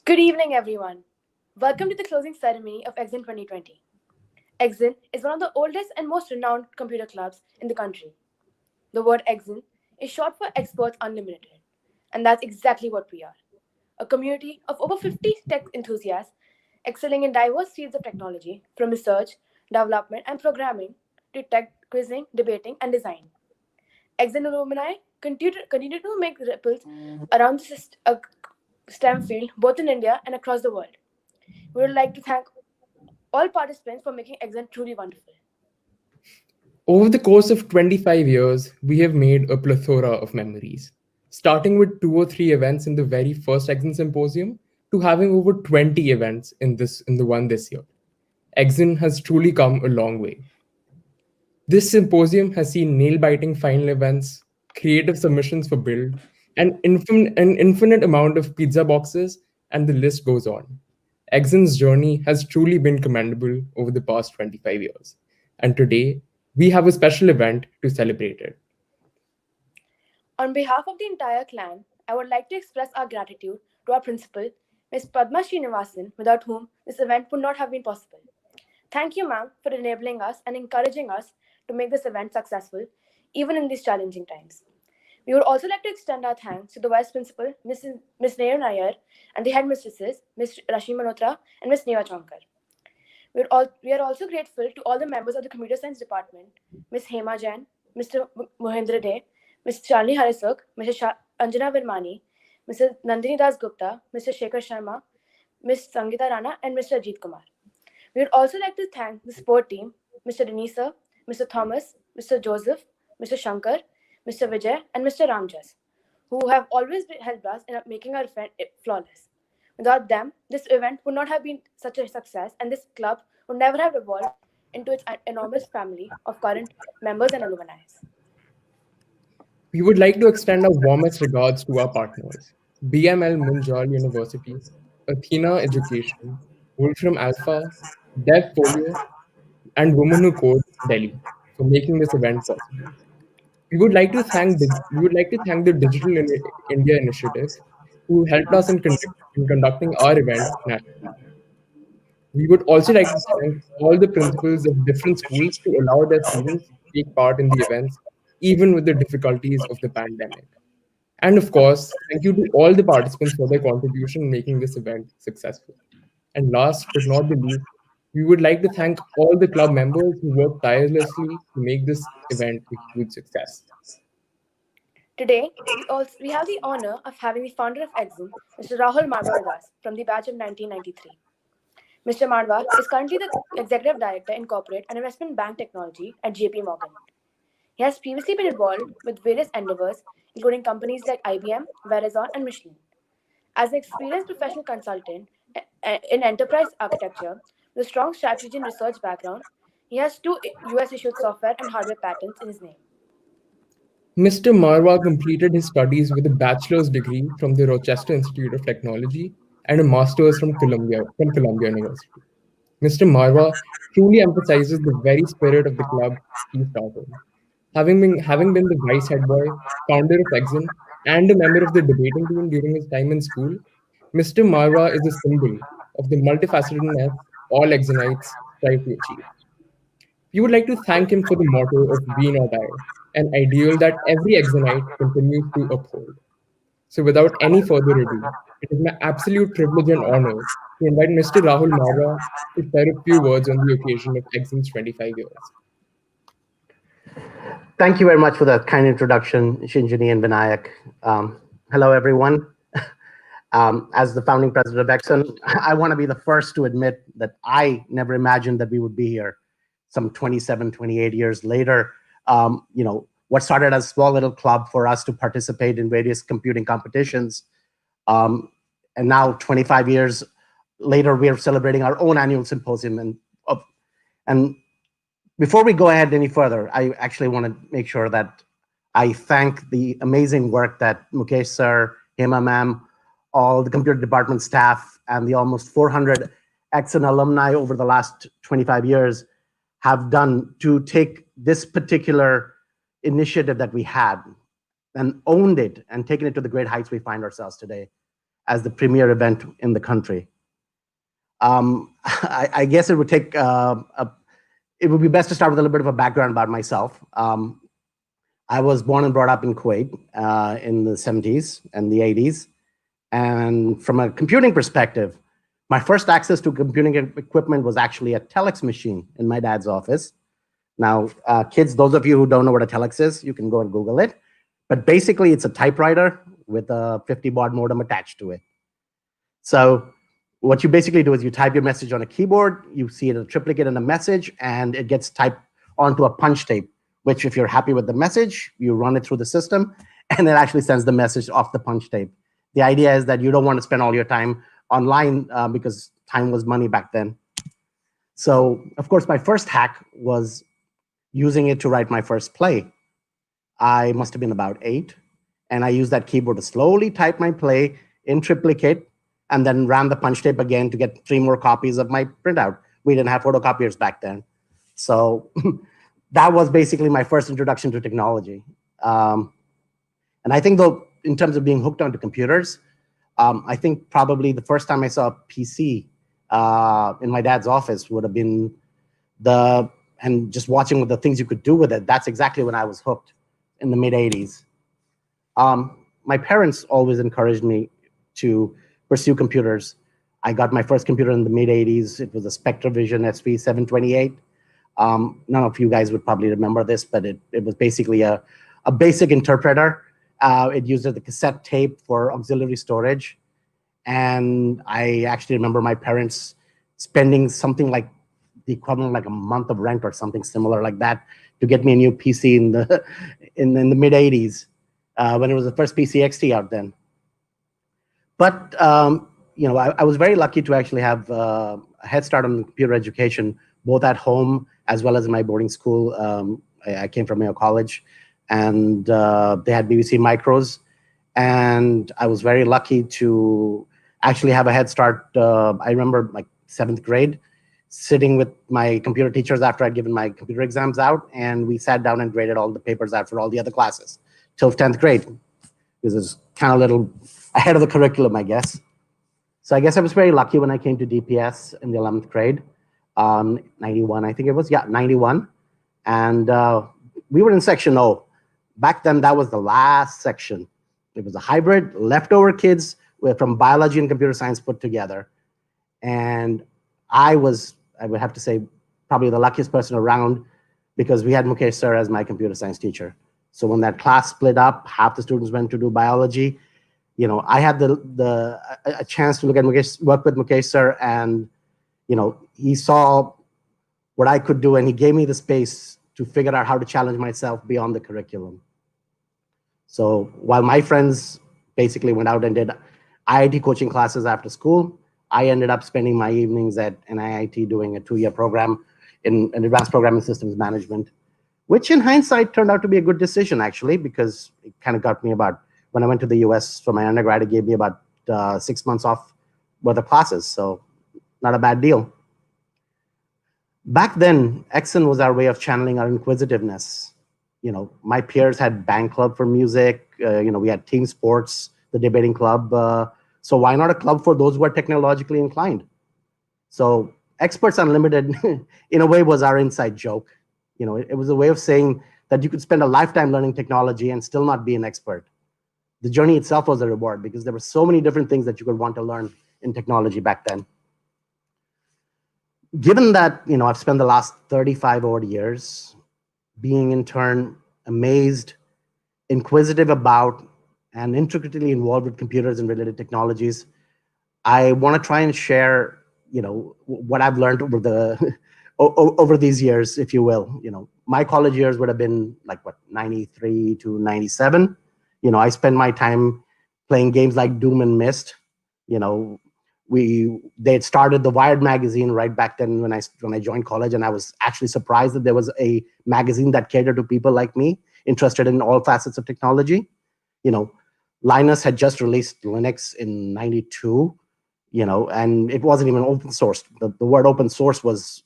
Good evening, everyone. Welcome to the closing ceremony of Exun 2020. Exun is one of the oldest and most renowned computer clubs in the country. The word Exun is short for Experts Unlimited, and that's exactly what we are, a community of over 50 tech enthusiasts excelling in diverse fields of technology, from research, development, and programming to tech quizzing, debating, and design. Exun alumni continue to make ripples around the STEM field, both in India and across the world. We would like to thank all participants for making exam truly wonderful. Over the course of 25 years, we have made a plethora of memories, starting with 2 or 3 events in the very first Exin Symposium to having over 20 events in the one this year. Exin has truly come a long way. This symposium has seen nail-biting final events, creative submissions for build, an infinite amount of pizza boxes, and the list goes on. Exin's journey has truly been commendable over the past 25 years, and today we have a special event to celebrate it. On behalf of the entire clan, I would like to express our gratitude to our principal, Ms. Padma Srinivasan, without whom this event would not have been possible. Thank you, ma'am, for enabling us and encouraging us to make this event successful, even in these challenging times. We would also like to extend our thanks to the Vice Principal, Ms. Neha Nair, and the headmistresses, Ms. Rashmi Malhotra and Ms. Neva Chonkar. We are also grateful to all the members of the Computer Science Department, Ms. Hema Jain, Mr. Mohindra De, Ms. Shalini Harisuk, Mrs. Anjana Virmani, Mrs. Nandini Das Gupta, Mr. Shekhar Sharma, Ms. Sangeeta Rana, and Mr. Ajit Kumar. We would also like to thank the support team, Mr. Denisa, Mr. Thomas, Mr. Joseph, Mr. Shankar, Mr. Vijay, and Mr. Ramjas, who have always helped us in making our event flawless. Without them, this event would not have been such a success, and this club would never have evolved into its enormous family of current members and alumni. We would like to extend our warmest regards to our partners, BML Munjal University, Athena Education, Wolfram Alpha, DevPolio, and Women Who Code Delhi for making this event possible. We would like to thank the India Initiative, who helped us in conducting our event nationally. We would also like to thank all the principals of different schools to allow their students to take part in the events, even with the difficulties of the pandemic. And of course, thank you to all the participants for their contribution in making this event successful. And last but not the least, we would like to thank all the club members who worked tirelessly to make this event a huge success. Today, we have the honor of having the founder of Exum, Mr. Rahul Merwah, with us from the batch of 1993. Mr. Marwa is currently the Executive Director in Corporate and Investment Bank Technology at JP Morgan. He has previously been involved with various endeavors, including companies like IBM, Verizon, and Michelin. As an experienced professional consultant in enterprise architecture with a strong strategy and research background, he has 2 US issued software and hardware patents in his name. Mr. Marwa completed his studies with a bachelor's degree from the Rochester Institute of Technology and a master's from Columbia University. Mr. Marwa truly emphasizes the very spirit of the club he started. Having been the vice head boy, founder of Exim, and a member of the debating team during his time in school, Mr. Marwa is a symbol of the multifacetedness all Exonites strive to achieve. We would like to thank him for the motto of "We Not I," an ideal that every Exonite continues to uphold. So, without any further ado, it is my absolute privilege and honor to invite Mr. Rahul Maura to share a few words on the occasion of Exim's 25 years. Thank you very much for that kind introduction, Shinjini and Vinayak. Hello, everyone. As the founding president of Exxon, I want to be the first to admit that I never imagined that we would be here some 27, 28 years later. What started as a small little club for us to participate in various computing competitions. And now 25 years later, we are celebrating our own annual symposium. And before we go ahead any further, I actually want to make sure that I thank the amazing work that Mukesh sir, Hema ma'am, all the computer department staff, and the almost 400 Exxon alumni over the last 25 years have done to take this particular initiative that we had and owned it and taken it to the great heights we find ourselves today. as the premier event in the country. I guess it would take it would be best to start with a little bit of a background about myself. I was born and brought up in Kuwait in the 70s and the 80s. And from a computing perspective, my first access to computing equipment was actually a telex machine in my dad's office. Now, kids, those of you who don't know what a telex is, you can go and Google it. But basically, it's a typewriter with a 50 baud modem attached to it. So what you basically do is you type your message on a keyboard, you see a triplicate in a message, and it gets typed onto a punch tape, which if you're happy with the message, you run it through the system, and it actually sends the message off the punch tape. The idea is that you don't want to spend all your time online because time was money back then. So, of course, my first hack was using it to write my first play. I must have been about 8, and I used that keyboard to slowly type my play in triplicate, and then ran the punch tape again to get 3 more copies of my printout. We didn't have photocopiers back then. So that was basically my first introduction to technology. And I think, though, in terms of being hooked onto computers, I think probably the first time I saw a PC in my dad's office would have been and just watching the things you could do with it. That's exactly when I was hooked in the mid 80s. My parents always encouraged me to pursue computers. I got my first computer in the mid 80s. It was a SpectraVision SV728. None of you guys would probably remember this, but it was basically a basic interpreter. It used the cassette tape for auxiliary storage. And I actually remember my parents spending something like the equivalent like a month of rent or something similar like that to get me a new PC in the mid 80s when it was the first PC XT out then. But I was very lucky to actually have a head start on computer education, both at home as well as in my boarding school. I came from Mayo College, and they had BBC Micros, and I was very lucky to actually have a head start. I remember like 7th grade, sitting with my computer teachers after I'd given my computer exams out, and we sat down and graded all the papers out for all the other classes till 10th grade. Because it's kind of a little ahead of the curriculum, I guess. So I guess I was very lucky when I came to DPS in the 11th grade, 91, I think it was, 91. And we were in section O. Back then, that was the last section. It was a hybrid, leftover kids from biology and computer science put together. And I would have to say, probably the luckiest person around because we had Mukesh sir as my computer science teacher. So when that class split up, half the students went to do biology. I had a chance to work with Mukesh sir, and he saw what I could do, and he gave me the space to figure out how to challenge myself beyond the curriculum. So while my friends basically went out and did IIT coaching classes after school, I ended up spending my evenings at an IIT doing a 2-year program in advanced programming systems management, which in hindsight turned out to be a good decision, actually, because it kind of got me about, when I went to the US for my undergrad, it gave me about 6 months off worth of classes. So not a bad deal. Back then, Exun was our way of channeling our inquisitiveness. My peers had band club for music. We had team sports, the debating club. So why not a club for those who are technologically inclined? So Experts Unlimited, in a way, was our inside joke. It was a way of saying that you could spend a lifetime learning technology and still not be an expert. The journey itself was a reward because there were so many different things that you could want to learn in technology back then. Given that, I've spent the last 35 odd years being in turn amazed, inquisitive about, and intricately involved with computers and related technologies, I want to try and share, what I've learned over these years, if you will. My college years would have been like 93 to 97. I spent my time playing games like Doom and Myst. They had started the Wired magazine right back then when I joined college, and I was actually surprised that there was a magazine that catered to people like me, interested in all facets of technology. Linus had just released Linux in 92, and it wasn't even open source. The word open source was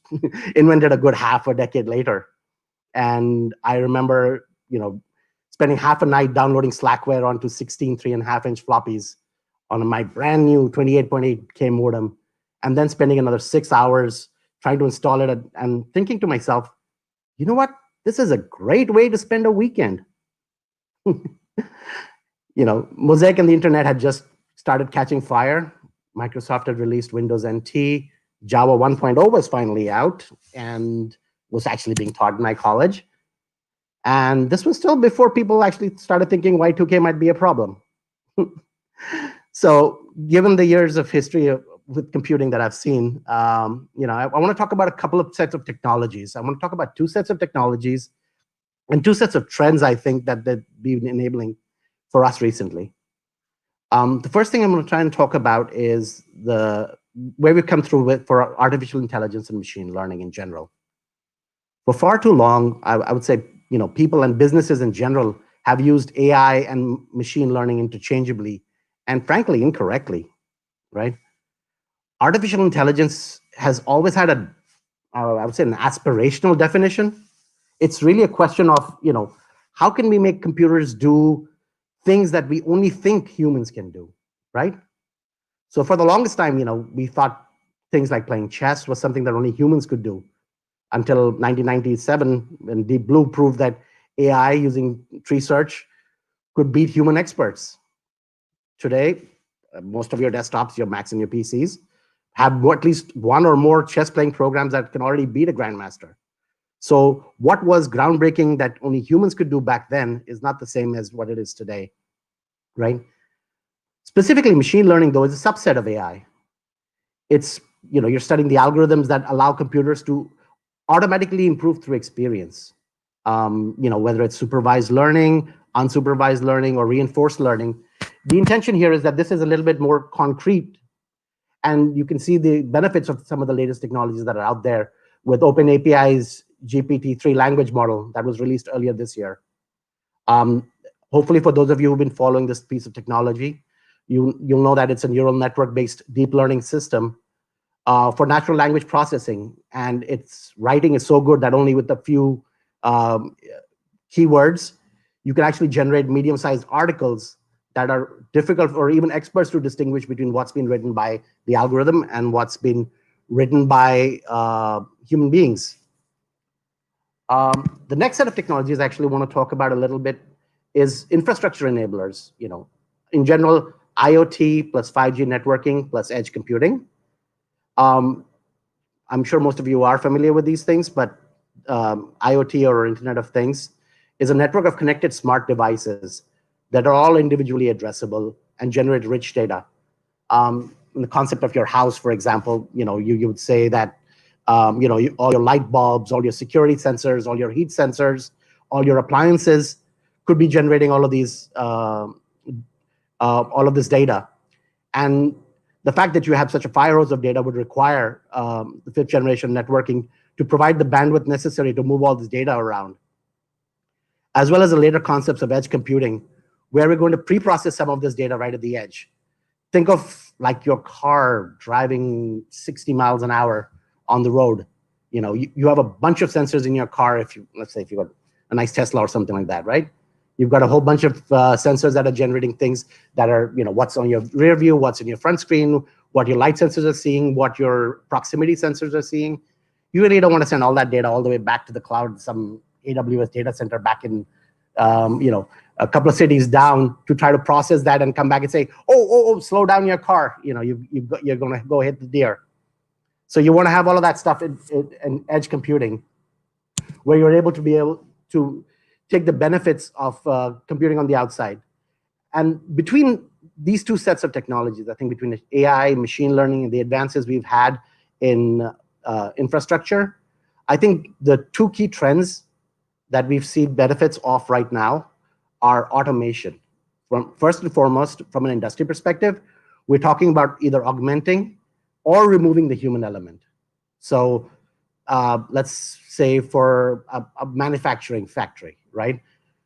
invented a good half a decade later. And I remember, spending half a night downloading Slackware onto 16 3.5-inch floppies on my brand new 28.8K modem, and then spending another 6 hours trying to install it and thinking to myself, you know what? This is a great way to spend a weekend. Mosaic and the internet had just started catching fire. Microsoft had released Windows NT. Java 1.0 was finally out and was actually being taught in my college. And this was still before people actually started thinking Y2K might be a problem. So given the years of history with computing that I've seen, I want to talk about a couple of sets of technologies. I want to talk about two sets of technologies and two sets of trends, I think, that they've been enabling for us recently. The first thing I'm going to try and talk about is where we've come through with for artificial intelligence and machine learning in general. For far too long, I would say, people and businesses in general have used AI and machine learning interchangeably, and frankly, incorrectly, right? Artificial intelligence has always had I would say, an aspirational definition. It's really a question of, how can we make computers do things that we only think humans can do, right? So for the longest time, we thought things like playing chess was something that only humans could do, until 1997, when Deep Blue proved that AI using tree search could beat human experts. Today, most of your desktops, your Macs and your PCs, have at least one or more chess playing programs that can already beat a grandmaster. So what was groundbreaking that only humans could do back then is not the same as what it is today, right? Specifically, machine learning, though, is a subset of AI. It's, you're studying the algorithms that allow computers to automatically improve through experience. Whether it's supervised learning, unsupervised learning, or reinforced learning. The intention here is that this is a little bit more concrete, and you can see the benefits of some of the latest technologies that are out there with OpenAPI's GPT-3 language model that was released earlier this year. Hopefully, for those of you who've been following this piece of technology, you'll know that it's a neural network-based deep learning system for natural language processing, and its writing is so good that only with a few keywords, you can actually generate medium-sized articles that are difficult for even experts to distinguish between what's been written by the algorithm and what's been written by human beings. The next set of technologies I actually want to talk about a little bit is infrastructure enablers. In general, IoT plus 5G networking plus edge computing. I'm sure most of you are familiar with these things, but IoT, or Internet of Things, is a network of connected smart devices that are all individually addressable and generate rich data. In the concept of your house, for example, you would say that all your light bulbs, all your security sensors, all your heat sensors, all your appliances could be generating all of these, all of this data. And the fact that you have such a fire hose of data would require the fifth generation networking to provide the bandwidth necessary to move all this data around, as well as the later concepts of edge computing, where we're going to pre-process some of this data right at the edge. Think of like your car driving 60 miles an hour on the road. You have a bunch of sensors in your car. Let's say if you've got a nice Tesla or something like that, right? You've got a whole bunch of sensors that are generating things that are, what's on your rear view, what's in your front screen, what your light sensors are seeing, what your proximity sensors are seeing. You really don't want to send all that data all the way back to the cloud, some AWS data center back in, a couple of cities down, to try to process that and come back and say, oh, slow down your car. You're going to go hit the deer. So you want to have all of that stuff in edge computing, where you're able to take the benefits of computing on the outside. And between these two sets of technologies, I think between AI, machine learning, and the advances we've had in infrastructure, I think the two key trends that we've seen benefits of right now are automation. First and foremost, from an industry perspective, we're talking about either augmenting or removing the human element. So let's say for a manufacturing factory, right?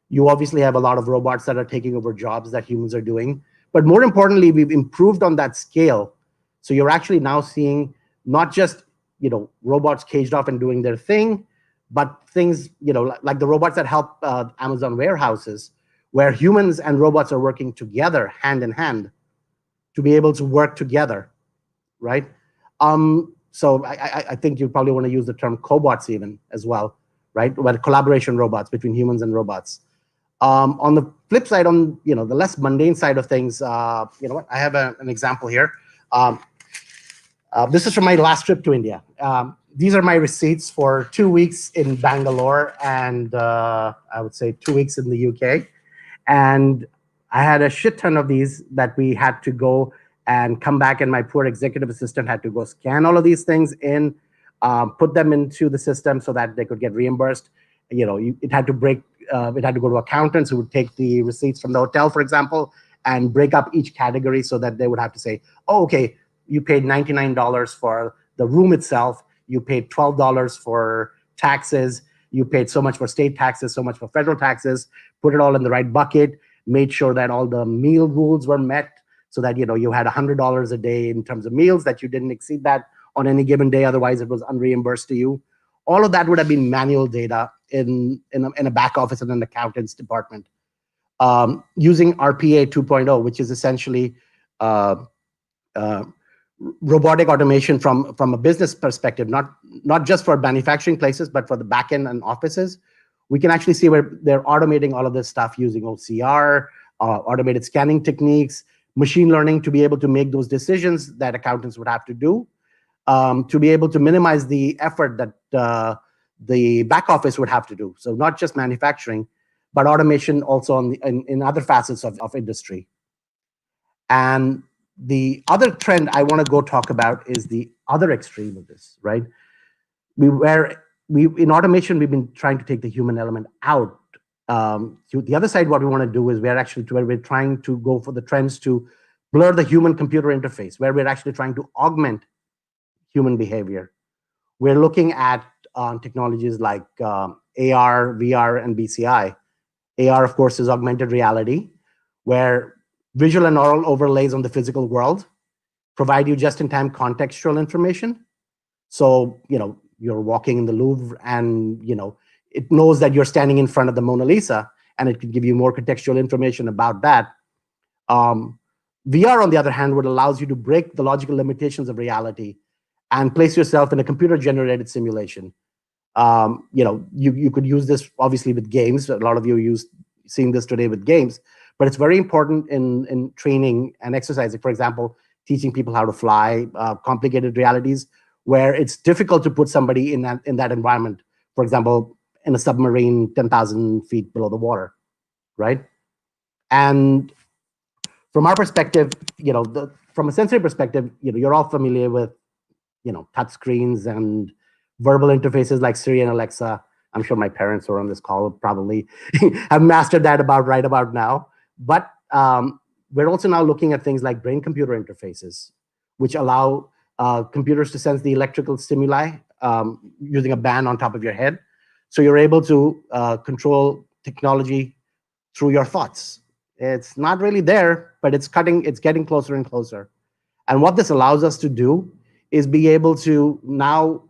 You obviously have a lot of robots that are taking over jobs that humans are doing. But more importantly, we've improved on that scale. So you're actually now seeing not just robots caged off and doing their thing, but things like the robots that help Amazon warehouses, where humans and robots are working together hand in hand. to be able to work together, right? So I think you probably want to use the term cobots even as well, right? Well, collaboration robots between humans and robots. On the flip side, on the less mundane side of things, you know what? I have an example here. This is from my last trip to India. These are my receipts for 2 weeks in Bangalore and I would say 2 weeks in the UK. And I had a shit ton of these that we had to go and come back, and my poor executive assistant had to go scan all of these things in, put them into the system so that they could get reimbursed. It had to it had to go to accountants who would take the receipts from the hotel, for example, and break up each category so that they would have to say, oh, okay, you paid $99 for the room itself, you paid $12 for taxes, you paid so much for state taxes, so much for federal taxes, put it all in the right bucket, made sure that all the meal rules were met so that you had $100 a day in terms of meals, that you didn't exceed that on any given day, otherwise it was unreimbursed to you. All of that would have been manual data in a back office in an accountant's department. Using RPA 2.0, which is essentially robotic automation from a business perspective, not just for manufacturing places, but for the back end and offices. We can actually see where they're automating all of this stuff using OCR, automated scanning techniques, machine learning to be able to make those decisions that accountants would have to do, to be able to minimize the effort that the back office would have to do. So not just manufacturing, but automation also in other facets of industry. And the other trend I want to go talk about is the other extreme of this, right? In automation, we've been trying to take the human element out. To the other side, what we want to do is we're trying to go for the trends to blur the human-computer interface, where we're actually trying to augment human behavior. We're looking at technologies like AR, VR, and BCI. AR, of course, is augmented reality, where visual and aural overlays on the physical world provide you just-in-time contextual information. So, you're walking in the Louvre and, it knows that you're standing in front of the Mona Lisa, and it can give you more contextual information about that. VR, on the other hand, would allows you to break the logical limitations of reality and place yourself in a computer-generated simulation. You could use this obviously with games. A lot of you are seeing this today with games, but it's very important in training and exercising. For example, teaching people how to fly, complicated realities where it's difficult to put somebody in that environment. For example, in a submarine 10,000 feet below the water, right? And from our perspective, from a sensory perspective, you're all familiar with, touch screens and verbal interfaces like Siri and Alexa. I'm sure my parents who are on this call probably have mastered that right about now. But we're also now looking at things like brain-computer interfaces, which allow computers to sense the electrical stimuli using a band on top of your head. So you're able to control technology through your thoughts. It's not really there, but it's getting closer and closer. And what this allows us to do is be able to now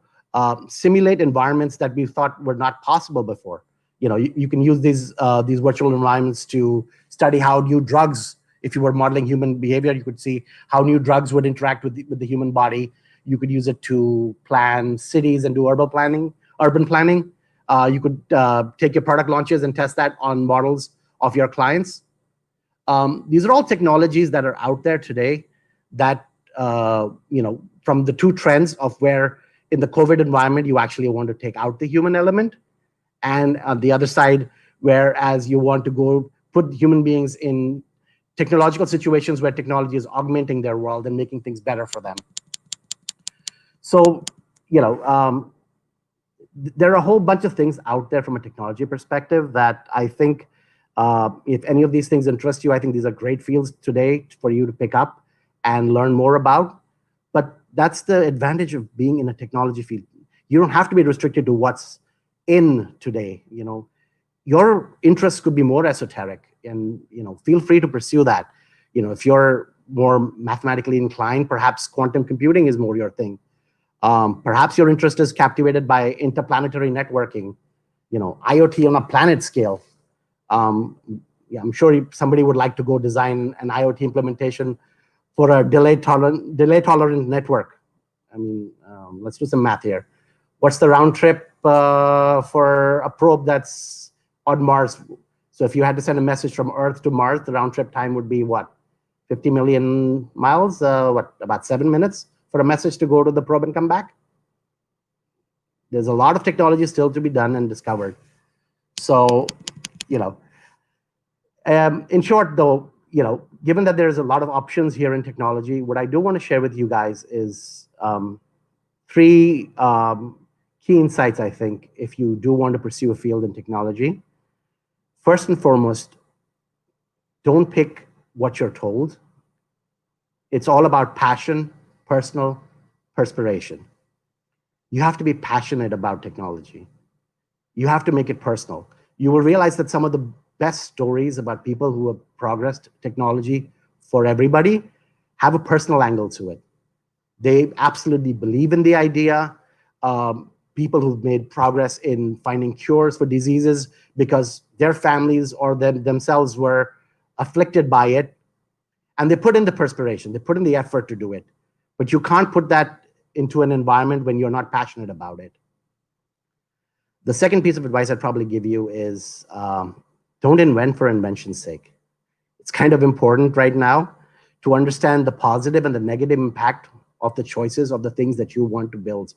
simulate environments that we thought were not possible before. You can use these virtual environments to study how new drugs, if you were modeling human behavior, you could see how new drugs would interact with the human body. You could use it to plan cities and do urban planning. You could take your product launches and test that on models of your clients. These are all technologies that are out there today that, from the two trends of where in the COVID environment, you actually want to take out the human element. And on the other side, whereas you want to go put human beings in technological situations where technology is augmenting their world and making things better for them. So, there are a whole bunch of things out there from a technology perspective that I think if any of these things interest you, I think these are great fields today for you to pick up and learn more about. But that's the advantage of being in a technology field. You don't have to be restricted to what's in today. Your interests could be more esoteric, and feel free to pursue that. If you're more mathematically inclined, perhaps quantum computing is more your thing. Perhaps your interest is captivated by interplanetary networking, IoT on a planet scale. I'm sure somebody would like to go design an IoT implementation for a delay tolerant network. I mean, let's do some math here. What's the round trip for a probe that's on Mars? So if you had to send a message from Earth to Mars, the round trip time would be what? 50 million miles? What, about 7 minutes for a message to go to the probe and come back? There's a lot of technology still to be done and discovered. So, you know, in short, though, given that there's a lot of options here in technology, what I do want to share with you guys is three key insights, I think, if you do want to pursue a field in technology. First and foremost, don't pick what you're told. It's all about passion, personal perspiration. You have to be passionate about technology. You have to make it personal. You will realize that some of the best stories about people who have progressed technology for everybody have a personal angle to it. They absolutely believe in the idea. People who've made progress in finding cures for diseases because their families or themselves were afflicted by it, and they put in the perspiration, they put in the effort to do it. But you can't put that into an environment when you're not passionate about it. The second piece of advice I'd probably give you is don't invent for invention's sake. It's kind of important right now to understand the positive and the negative impact of the choices of the things that you want to build.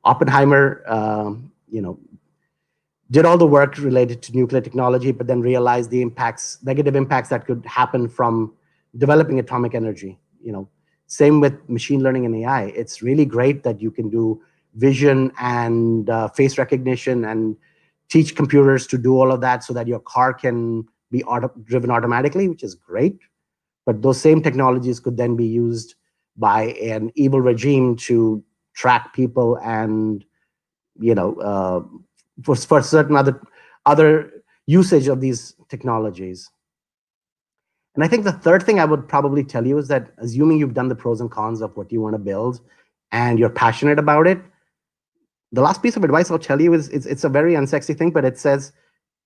Oppenheimer, did all the work related to nuclear technology, but then realized the negative impacts that could happen from developing atomic energy. Same with machine learning and AI. It's really great that you can do vision and face recognition and teach computers to do all of that so that your car can be driven automatically, which is great. But those same technologies could then be used by an evil regime to track people and, for certain other usage of these technologies. And I think the third thing I would probably tell you is that, assuming you've done the pros and cons of what you want to build and you're passionate about it, the last piece of advice I'll tell you is it's a very unsexy thing, but it says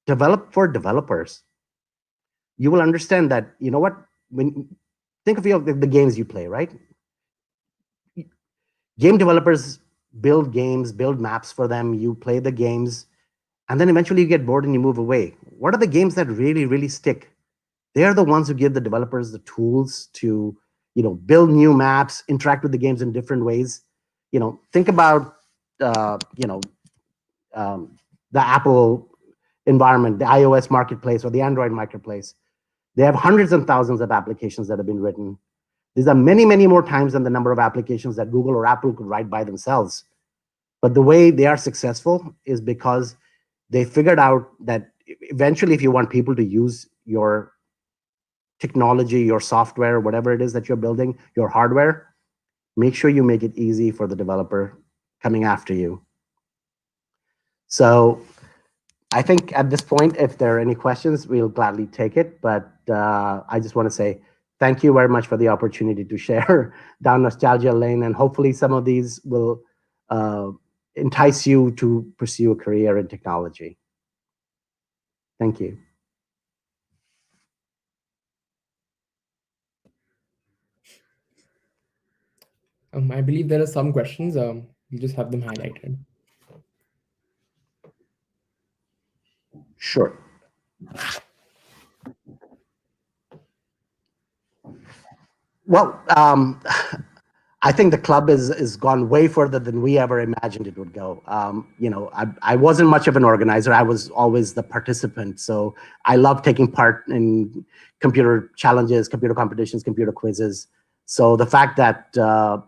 develop for developers. You will understand that, when think of the games you play, right? Game developers build games, build maps for them, you play the games, and then eventually you get bored and you move away. What are the games that really, really stick? They're the ones who give the developers the tools to, build new maps, interact with the games in different ways. Think about, the Apple environment, the iOS marketplace or the Android marketplace. They have hundreds and thousands of applications that have been written. These are many, many more times than the number of applications that Google or Apple could write by themselves. But the way they are successful is because they figured out that eventually, if you want people to use your technology, your software, whatever it is that you're building, your hardware, make sure you make it easy for the developer coming after you. So I think at this point, if there are any questions, we'll gladly take it. But I just want to say thank you very much for the opportunity to share down nostalgia lane. And hopefully some of these will entice you to pursue a career in technology. Thank you. I believe there are some questions. You just have them highlighted. Sure. Well, I think the club is gone way further than we ever imagined it would go. I wasn't much of an organizer. I was always the participant. So I love taking part in computer challenges, computer competitions, computer quizzes. So the fact that the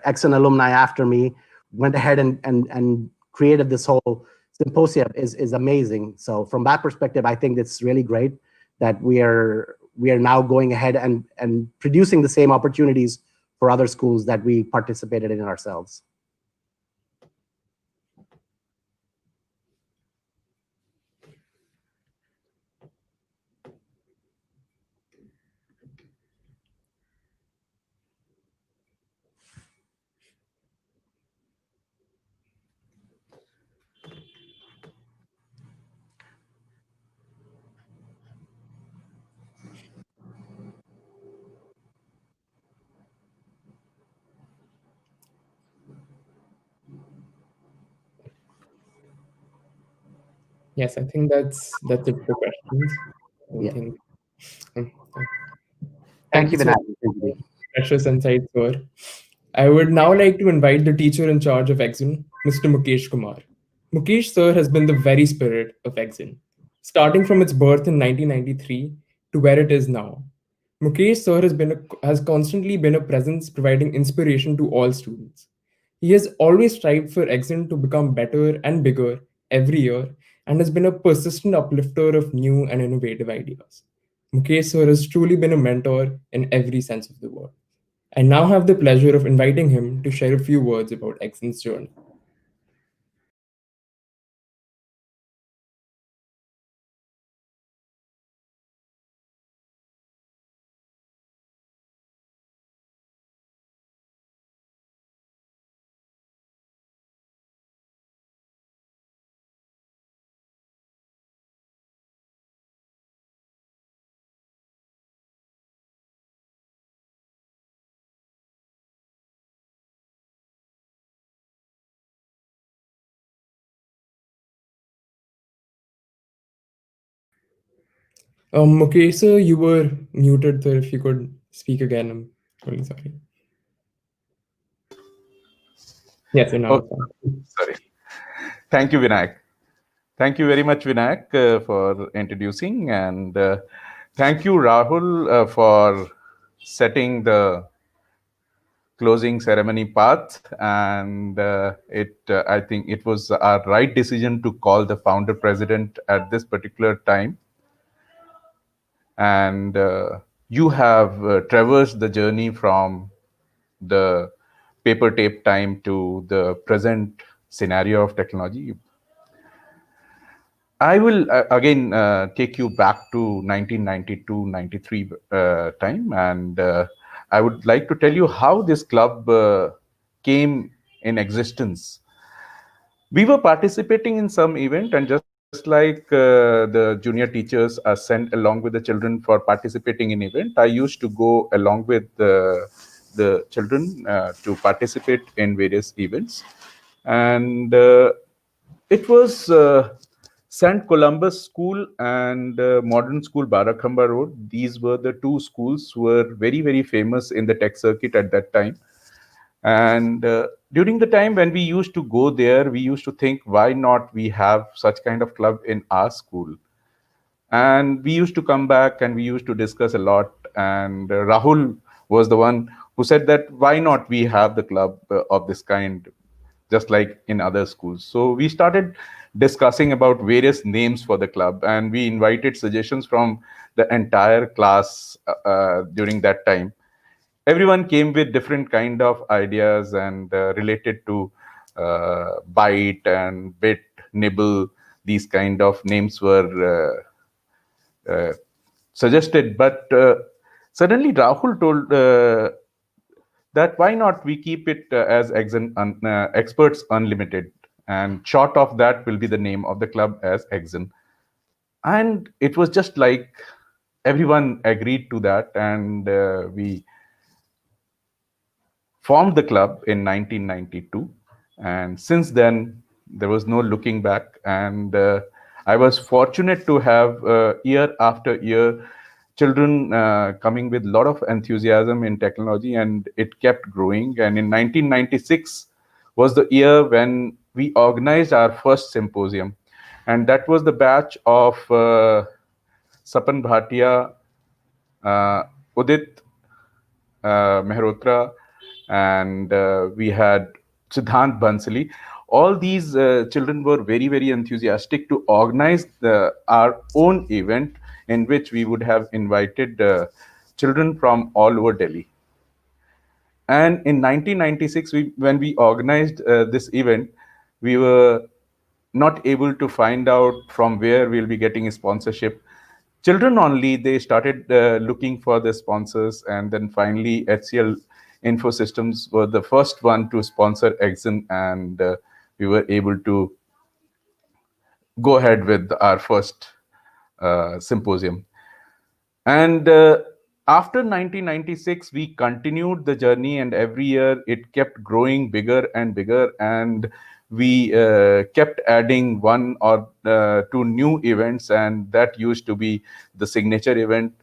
Exun alumni after me went ahead and created this whole symposium is amazing. So from that perspective, I think it's really great that we are now going ahead and producing the same opportunities for other schools that we participated in ourselves. Yes, I think that's it for questions. I don't Yeah. think. um, Thank Thank you you, so Vinayak. much for the precious insights, sir. I would now like to invite the teacher in charge of Exun, Mr. Mukesh Kumar. Mukesh, sir, has been the very spirit of Exun, starting from its birth in 1993 to where it is now. Mukesh, sir, has constantly been a presence providing inspiration to all students. He has always strived for Exun to become better and bigger every year and has been a persistent uplifter of new and innovative ideas. Mukesh, sir, has truly been a mentor in every sense of the word. I now have the pleasure of inviting him to share a few words about Exon's journey. Mukesh, sir, you were muted, sir. If you could speak again, I'm really sorry. Yes, sir, now Oh, it's on. sorry. Thank you, Vinayak. Thank you very much, Vinayak, for introducing, and thank you, Rahul, for setting the closing ceremony path. And I think it was our right decision to call the founder president at this particular time. And you have traversed the journey from the paper tape time to the present scenario of technology. I will again take you back to 1992-93 time, and I would like to tell you how this club came in existence. We were participating in some event, and just like the junior teachers are sent along with the children for participating in event, I used to go along with the children to participate in various events. And it was St. Columbus School and Modern School, Barakhamba Road. These were the two schools who were very, very famous in the tech circuit at that time. And during the time when we used to go there, we used to think, why not we have such kind of club in our school? And we used to come back and we used to discuss a lot. And Rahul was the one who said that why not we have the club of this kind, just like in other schools. So we started discussing about various names for the club, and we invited suggestions from the entire class during that time. Everyone came with different kind of ideas and related to bite and bit, nibble. These kind of names were suggested, but suddenly Rahul told that why not we keep it as Experts Unlimited, and short of that will be the name of the club as Exun. And it was just like everyone agreed to that, and we formed the club in 1992. And since then, there was no looking back. And I was fortunate to have year after year children coming with a lot of enthusiasm in technology, and it kept growing. And in 1996 was the year when we organized our first symposium. And that was the batch of Sapan Bhatia, uh, Udit Mehrotra, and we had Siddhant Bansali. All these children were very, very enthusiastic to organize our own event in which we would have invited children from all over Delhi. And in 1996, when we organized this event, we were not able to find out from where we'll be getting a sponsorship. Children only, they started looking for the sponsors, and then finally HCL Infosystems were the first one to sponsor Exon, and we were able to go ahead with our first symposium. And after 1996, we continued the journey, and every year it kept growing bigger and bigger. And we kept adding one or two new events, and that used to be the signature event.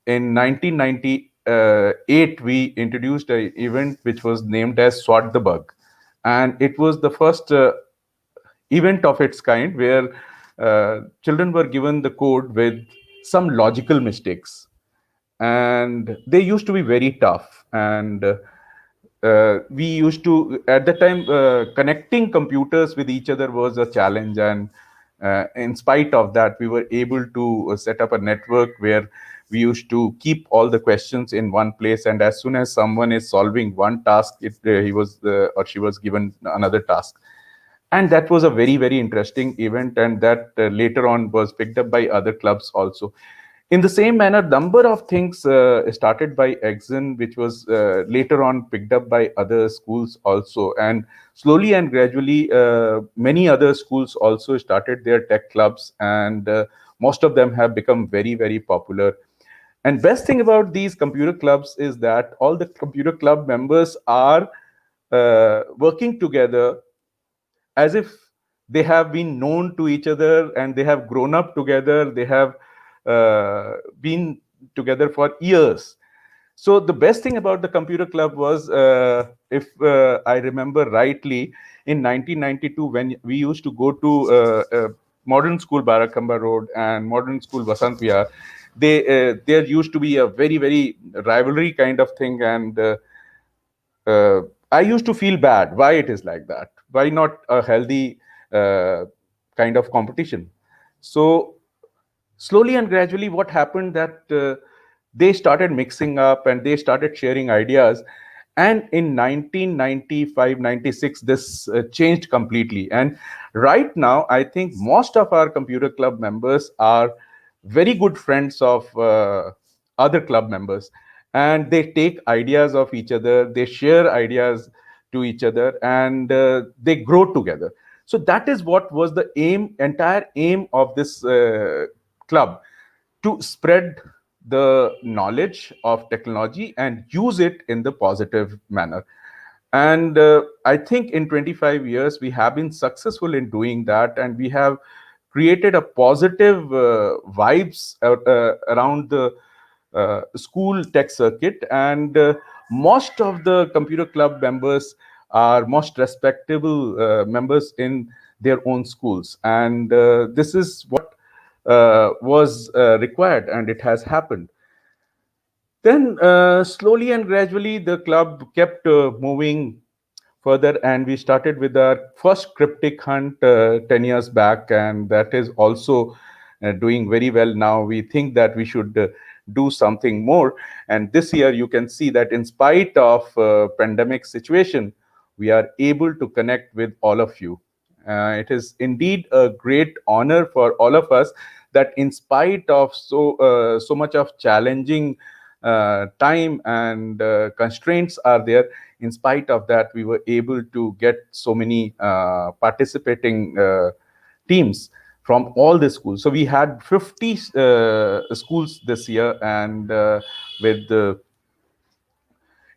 In 1998, we introduced an event which was named as Swat the Bug, and it was the first event of its kind where children were given the code with some logical mistakes, and they used to be very tough. And we used to, at the time, connecting computers with each other was a challenge. And in spite of that, we were able to set up a network where we used to keep all the questions in one place, and as soon as someone is solving one task, he was or she was given another task. And that was a very, very interesting event, and that later on was picked up by other clubs also. In the same manner, number of things started by Exun, which was later on picked up by other schools also. And slowly and gradually, many other schools also started their tech clubs, and most of them have become very, very popular. And best thing about these computer clubs is that all the computer club members are working together as if they have been known to each other, and they have grown up together. They have been together for years. So the best thing about the computer club was, if I remember rightly, in 1992, when we used to go to modern school Barakamba Road and modern school Vasant Vihar, there used to be a very, very rivalry kind of thing. And I used to feel bad. Why it is like that? Why not a healthy kind of competition? So slowly and gradually, what happened that they started mixing up and they started sharing ideas. And in 1995-96, this changed completely. And right now, I think most of our computer club members are very good friends of other club members, and they take ideas of each other, they share ideas to each other, and they grow together. So that is what was the entire aim of this club, to spread the knowledge of technology and use it in the positive manner. And I think in 25 years, we have been successful in doing that, and we have created a positive vibes around the school tech circuit. And most of the computer club members are most respectable members in their own schools. And this is what was required, and it has happened. Then slowly and gradually, the club kept moving further, and we started with our first cryptic hunt 10 years back, and that is also doing very well now. We think that we should do something more. And this year, you can see that in spite of pandemic situation, we are able to connect with all of you. It is indeed a great honor for all of us that in spite of so much of challenging time and constraints are there, in spite of that, we were able to get so many participating teams from all the schools. So we had 50 schools this year, and with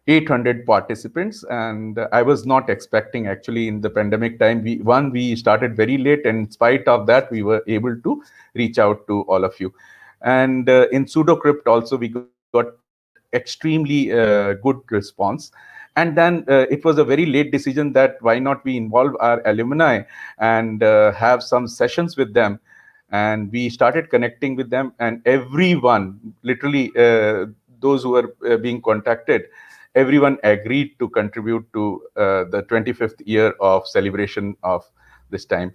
800 participants. And I was not expecting, actually, in the pandemic time. We started very late, and in spite of that, we were able to reach out to all of you. And in pseudocrypt also, we got extremely good response. And then it was a very late decision that why not we involve our alumni and have some sessions with them. And we started connecting with them, and everyone, literally those who were being contacted, everyone agreed to contribute to the 25th year of celebration of this time.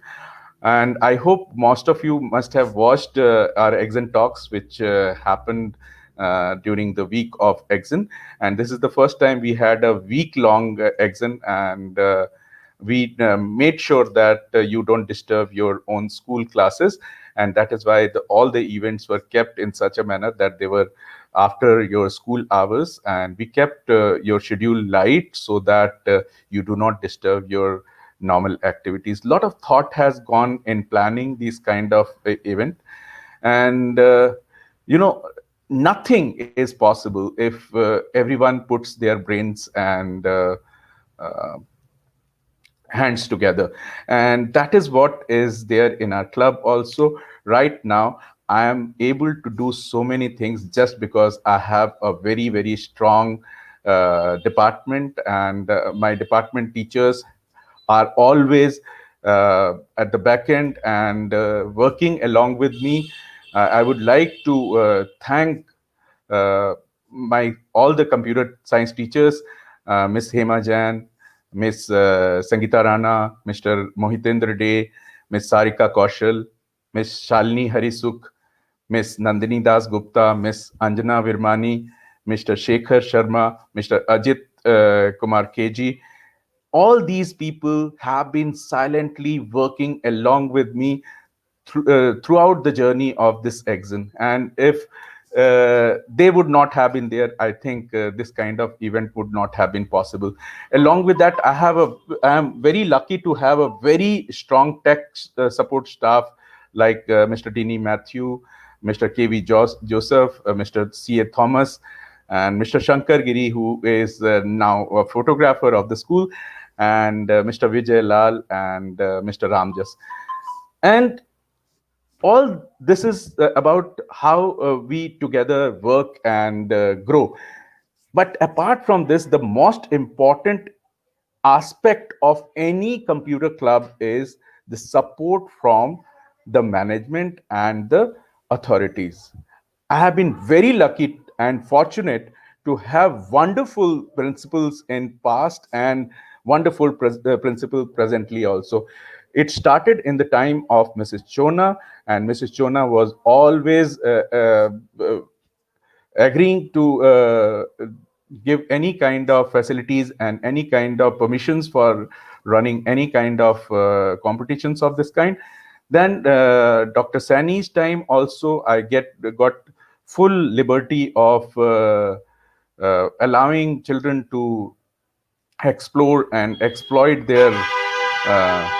And I hope most of you must have watched our Exun talks, which happened during the week of Exun. And this is the first time we had a week-long Exun, and we made sure that you don't disturb your own school classes. And that is why all the events were kept in such a manner that they were after your school hours, and we kept your schedule light so that you do not disturb your normal activities. A lot of thought has gone in planning these kind of event. And nothing is possible if everyone puts their brains and hands together. And that is what is there in our club also. Right now I am able to do so many things just because I have a very, very strong department, and my department teachers are always at the back end and working along with me. I would like to thank my all the computer science teachers, Miss Hema Jain, Miss Sangeeta Rana, Mr. Mohitendra Day, Miss Sarika Kaushal, Miss Shalini Harisukh, Miss Nandini Das Gupta, Miss Anjana Virmani, Mr. Shekhar Sharma, Mr. Ajit Kumar KG. All these people have been silently working along with me throughout the journey of this Exun. And if they would not have been there, I think this kind of event would not have been possible. Along with that, I am very lucky to have a very strong tech support staff like Mr. Dini Matthew, Mr. KV Joseph, Mr. CA Thomas, and Mr. Shankar Giri, who is now a photographer of the school, and Mr. Vijay Lal, and Mr. Ramjas. And all this is about how we together work and grow. But apart from this, the most important aspect of any computer club is the support from the management and the authorities. I have been very lucky and fortunate to have wonderful principals in past and wonderful principal presently also. It started in the time of Mrs. Chona, and Mrs. Chona was always agreeing to give any kind of facilities and any kind of permissions for running any kind of competitions of this kind. Then Dr. Sani's time also, I got full liberty of allowing children to explore and exploit their uh,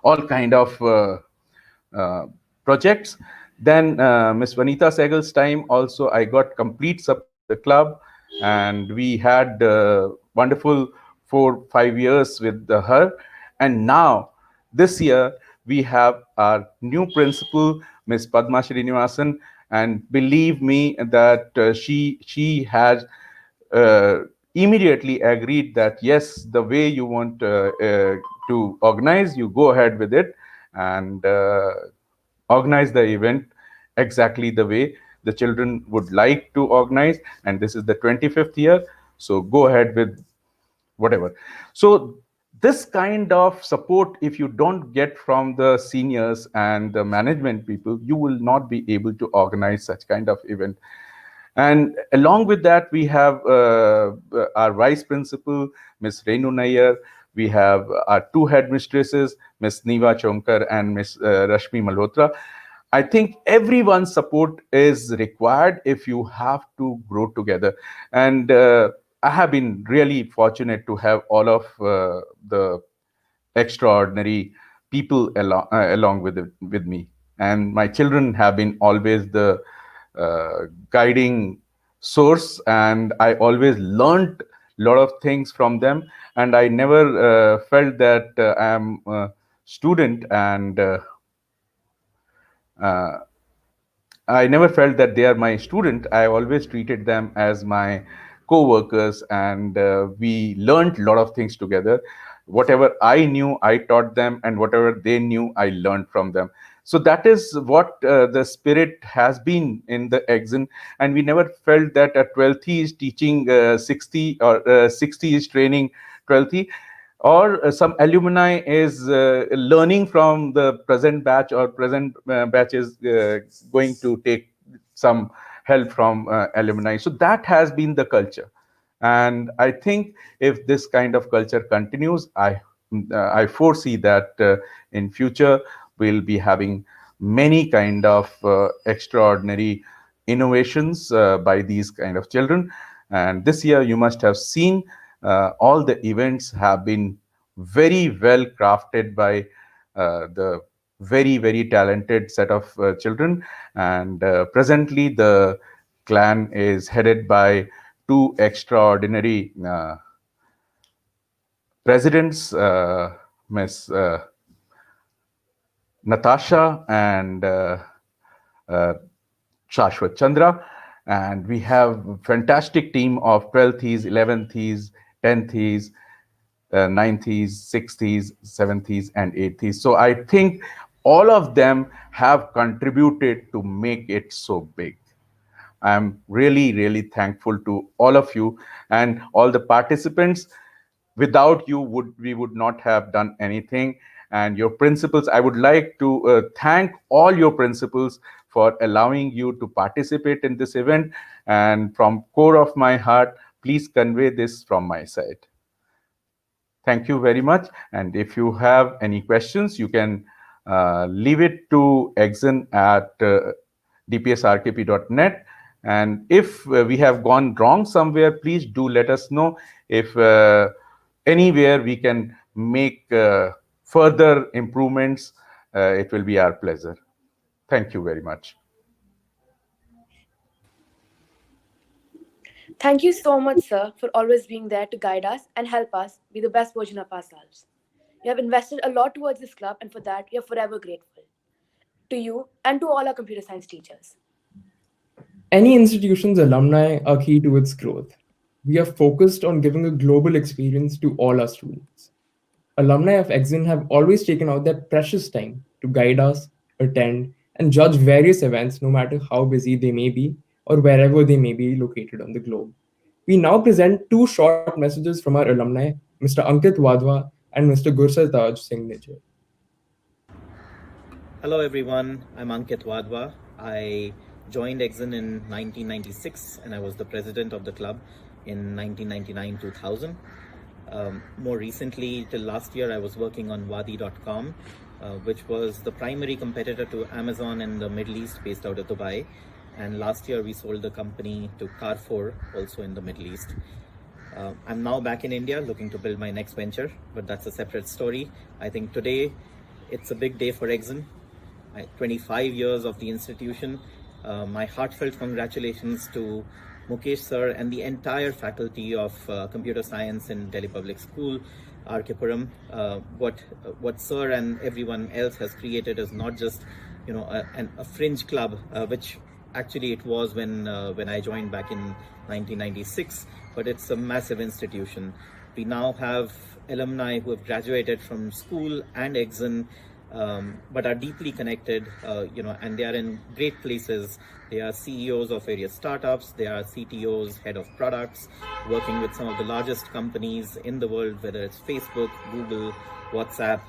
all kind of uh, projects. Then Miss Vanita Segal's time also, I got complete support from the club, and we had wonderful 4 5 years with her. And now this year we have our new principal, Miss Padma Srinivasan, and believe me that she has uh, immediately agreed that yes, the way you want to organize, you go ahead with it, and organize the event exactly the way the children would like to organize. And this is the 25th year, so go ahead with whatever. So this kind of support, if you don't get from the seniors and the management people, you will not be able to organize such kind of event. And along with that, we have our vice principal, Ms. Renu Nair. We have our two headmistresses, Ms. Niva Chomkar and Ms. Rashmi Malhotra. I think everyone's support is required if you have to grow together. And I have been really fortunate to have all of the extraordinary people along with me. And my children have been always the guiding source, and I always learned a lot of things from them. And I never felt that I am a student, and uh, I never felt that they are my student. I always treated them as my co-workers, and we learned a lot of things together. Whatever I knew, I taught them, and whatever they knew, I learned from them. So that is what the spirit has been in the Exon, and we never felt that a 12th is teaching 60, or 60 is training 12th, or some alumni is learning from the present batch, or present batch is going to take some help from alumni. So that has been the culture. And I think if this kind of culture continues, I foresee that in future we'll be having many kind of extraordinary innovations by these kind of children. And this year you must have seen all the events have been very well crafted by the very, very talented set of children. And presently the clan is headed by two extraordinary presidents, Ms. Natasha and Shashwat Chandra, and we have a fantastic team of 12th, 11th, 10th, 9th, 6th, 7th, and 8th. So I think all of them have contributed to make it so big. I'm really, really thankful to all of you and all the participants. Without you, we would not have done anything. And your principals, I would like to thank all your principals for allowing you to participate in this event. And from core of my heart, please convey this from my side. Thank you very much. And if you have any questions, you can leave it to Exun at dpsrkp.net. And if we have gone wrong somewhere, please do let us know. If anywhere we can make further improvements, it will be our pleasure. Thank you very much. Thank you so much, sir, for always being there to guide us and help us be the best version of ourselves. You have invested a lot towards this club, and for that, we are forever grateful. To you and to all our computer science teachers. Any institution's alumni are key to its growth. We are focused on giving a global experience to all our students. Alumni of Exun have always taken out their precious time to guide us, attend, and judge various events no matter how busy they may be or wherever they may be located on the globe. We now present two short messages from our alumni, Mr. Ankit Wadhwa and Mr. Gursartaj Singh Nijjar. Hello everyone, I'm Ankit Wadhwa. I joined Exun in 1996 and I was the president of the club in 1999-2000. More recently, till last year, I was working on Wadi.com, which was the primary competitor to Amazon in the Middle East, based out of Dubai. And last year, we sold the company to Carrefour, also in the Middle East. I'm now back in India looking to build my next venture, but that's a separate story. I think today, it's a big day for Exun. 25 years of the institution. My heartfelt congratulations to Mukesh sir and the entire faculty of computer science in Delhi Public School, RK Puram. What sir and everyone else has created is not just a fringe club, which actually it was when I joined back in 1996, but it's a massive institution. We now have alumni who have graduated from school and Exun, but are deeply connected, and they are in great places. They are CEOs of various startups, they are CTOs, head of products, working with some of the largest companies in the world, whether it's Facebook, Google, WhatsApp,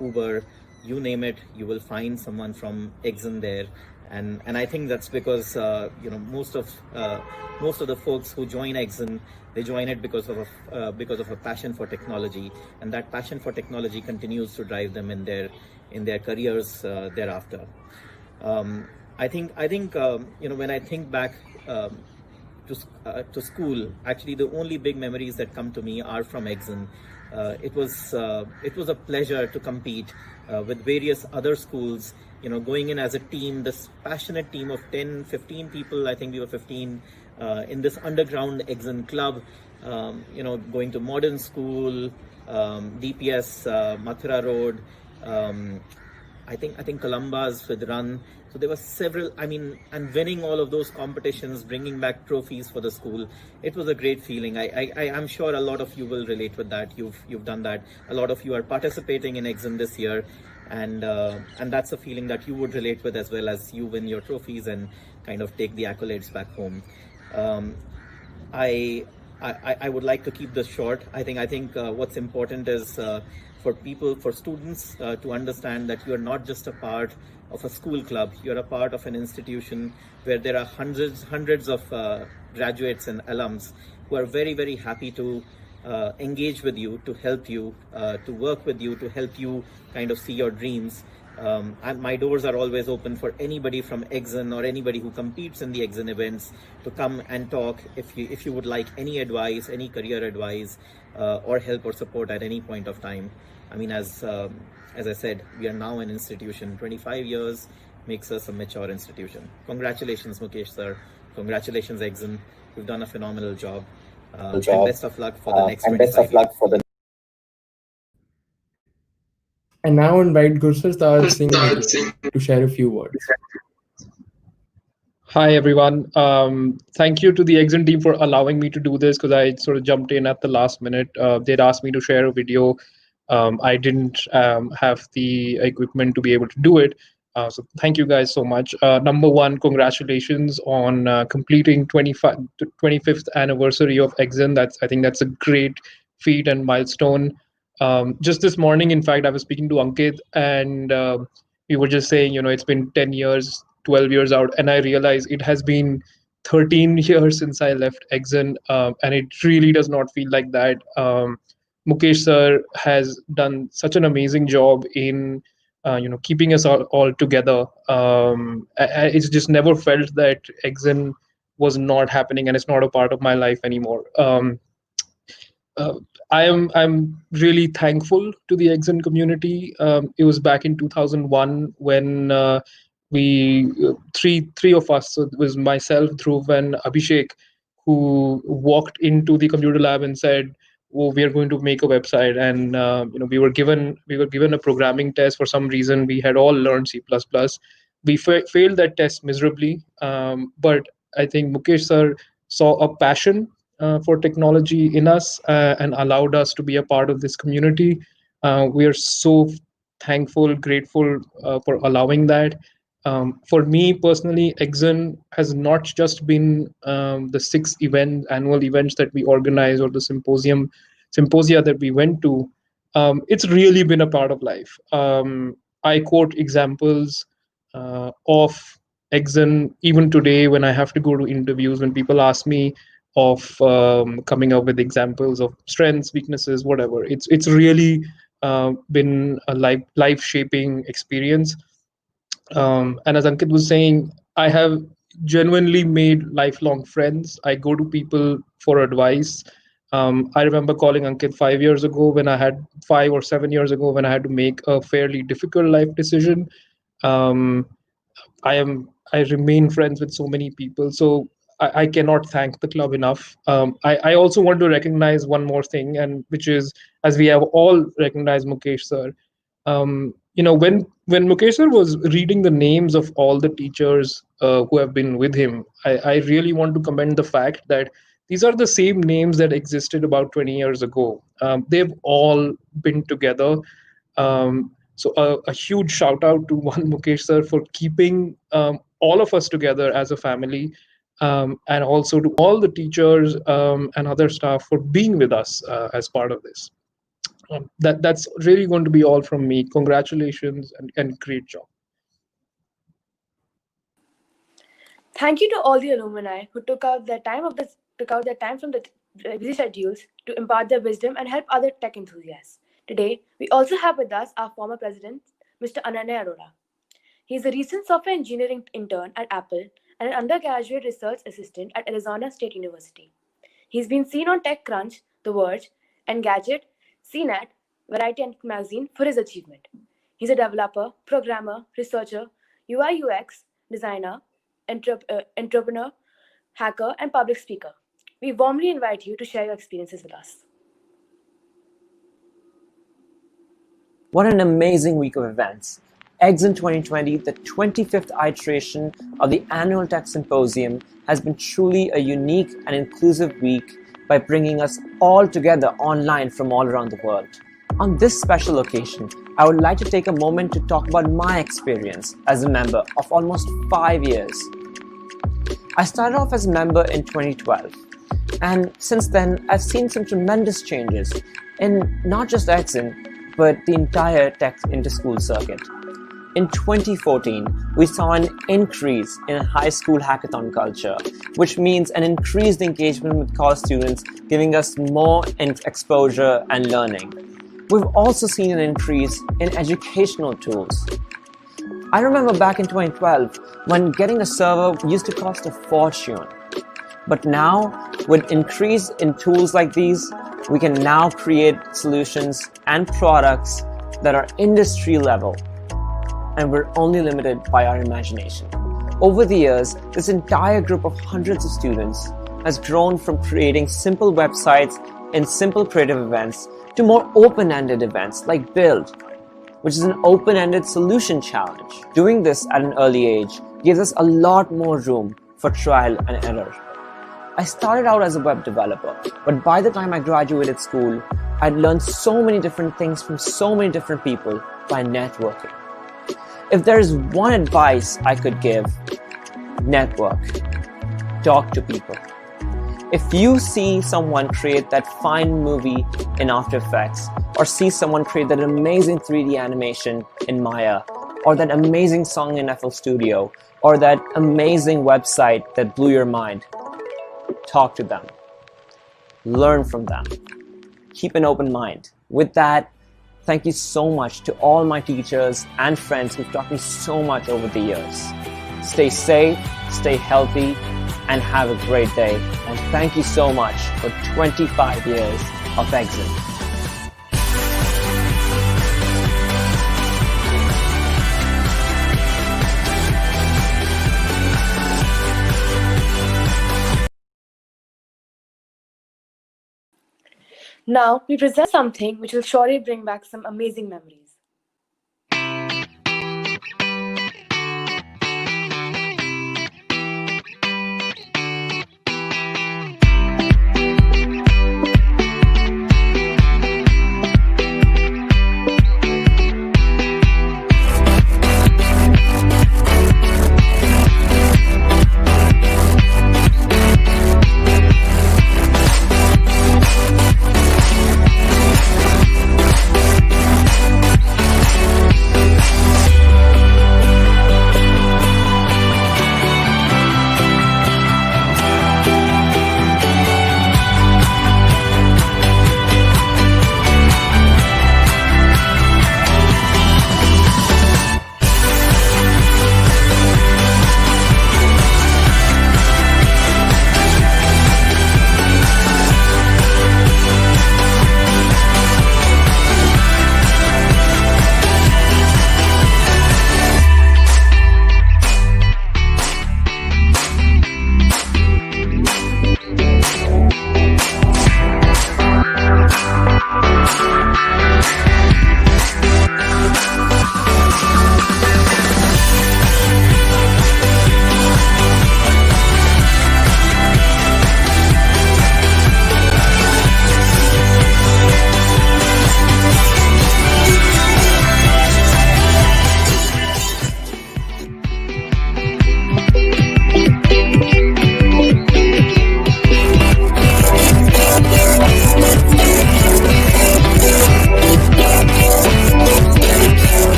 Uber, you name it, you will find someone from Exun there. And I think that's because most of the folks who join Exun, they join it because of a passion for technology, and that passion for technology continues to drive them in their careers thereafter. I think when I think back to school, actually the only big memories that come to me are from Exun. It was a pleasure to compete with various other schools, going in as a team, this passionate team of 10, 15 people. I think we were 15 in this underground Exun club, going to modern school, DPS, Mathura Road, I think Columbus with Run. So there were several, and winning all of those competitions, bringing back trophies for the school. It was a great feeling. I'm sure a lot of you will relate with that. You've done that. A lot of you are participating in Exun this year. And that's a feeling that you would relate with, as well as you win your trophies and kind of take the accolades back home. I would like to keep this short. I think what's important is for students to understand that you're not just a part of a school club, you're a part of an institution where there are hundreds of graduates and alums who are very, very happy to engage with you, to help you, to work with you, to help you kind of see your dreams. And my doors are always open for anybody from Exun or anybody who competes in the Exun events to come and talk if you would like any advice, any career advice, or help or support at any point of time. As I said, we are now an institution. 25 years makes us a mature institution. Congratulations, Mukesh sir. Congratulations, Exun. You've done a phenomenal job. And best of luck for the next 25 years. And now invite Gursartaj Singh Nigla to share a few words. Hi, everyone. Thank you to the Exun team for allowing me to do this because I sort of jumped in at the last minute. They'd asked me to share a video. I didn't have the equipment to be able to do it. So thank you guys so much. Number one, congratulations on completing 25th anniversary of Exun. I think that's a great feat and milestone. Just this morning, in fact, I was speaking to Ankit and we were just saying, it's been 10 years, 12 years out, and I realized it has been 13 years since I left Exon, and it really does not feel like that. Mukesh sir has done such an amazing job in keeping us all together. It's just never felt that Exon was not happening and it's not a part of my life anymore. uh, I'm really thankful to the Exon community. It was back in 2001 when we three of us, so it was myself, Dhruv, and Abhishek, who walked into the computer lab and said, "Oh, we are going to make a website." And we were given a programming test. For some reason, we had all learned C++. We failed that test miserably, but I think Mukesh sir saw a passion for technology in us and allowed us to be a part of this community. We are so thankful, grateful for allowing that. For me personally, Exon has not just been the six annual events that we organize or the symposia that we went to. It's really been a part of life. I quote examples of Exon even today when I have to go to interviews, when people ask me of coming up with examples of strengths, weaknesses, whatever. It's really been a life shaping experience. And as Ankit was saying, I have genuinely made lifelong friends. I go to people for advice. I remember calling Ankit 5 years ago when I had 5 or 7 years ago when I had to make a fairly difficult life decision. Um, I remain friends with so many people. So I cannot thank the club enough. I also want to recognize one more thing, and which is, as we have all recognized Mukesh sir. When Mukesh sir was reading the names of all the teachers who have been with him, I really want to commend the fact that these are the same names that existed about 20 years ago. They've all been together. So a huge shout out to one Mukesh sir for keeping all of us together as a family, and also to all the teachers and other staff for being with us as part of this. That's really going to be all from me. Congratulations and great job. Thank you to all the alumni who took out their time from the busy schedules to impart their wisdom and help other tech enthusiasts. Today, we also have with us our former president, Mr. Ananya Arora. He is a recent software engineering intern at Apple and an undergraduate research assistant at Arizona State University. He's been seen on TechCrunch, The Verge, Engadget, CNET, Variety and Magazine for his achievement. He's a developer, programmer, researcher, UI UX designer, entrepreneur, hacker, and public speaker. We warmly invite you to share your experiences with us. What an amazing week of events. Exun 2020, the 25th iteration of the annual Tech Symposium, has been truly a unique and inclusive week by bringing us all together online from all around the world. On this special occasion, I would like to take a moment to talk about my experience as a member of almost 5 years. I started off as a member in 2012, and since then I've seen some tremendous changes in not just Exun, but the entire tech inter-school circuit. In 2014, we saw an increase in high school hackathon culture, which means an increased engagement with college students, giving us more exposure and learning. We've also seen an increase in educational tools. I remember back in 2012 when getting a server used to cost a fortune. But now, with increase in tools like these, we can now create solutions and products that are industry level, and we're only limited by our imagination. Over the years, this entire group of hundreds of students has grown from creating simple websites and simple creative events to more open-ended events like Build. which is an open-ended solution challenge. Doing this at an early age gives us a lot more room for trial and error. I started out as a web developer, but by the time I graduated school, I'd learned so many different things from so many different people by networking. If there is one advice I could give, network. Talk to people. If you see someone create that fine movie in After Effects, or see someone create that amazing 3D animation in Maya, or that amazing song in FL Studio, or that amazing website that blew your mind, talk to them. Learn from them. Keep an open mind. With that, thank you so much to all my teachers and friends who've taught me so much over the years. Stay safe, stay healthy, and have a great day. And thank you so much for 25 years of Exun. Now, we present something which will surely bring back some amazing memories.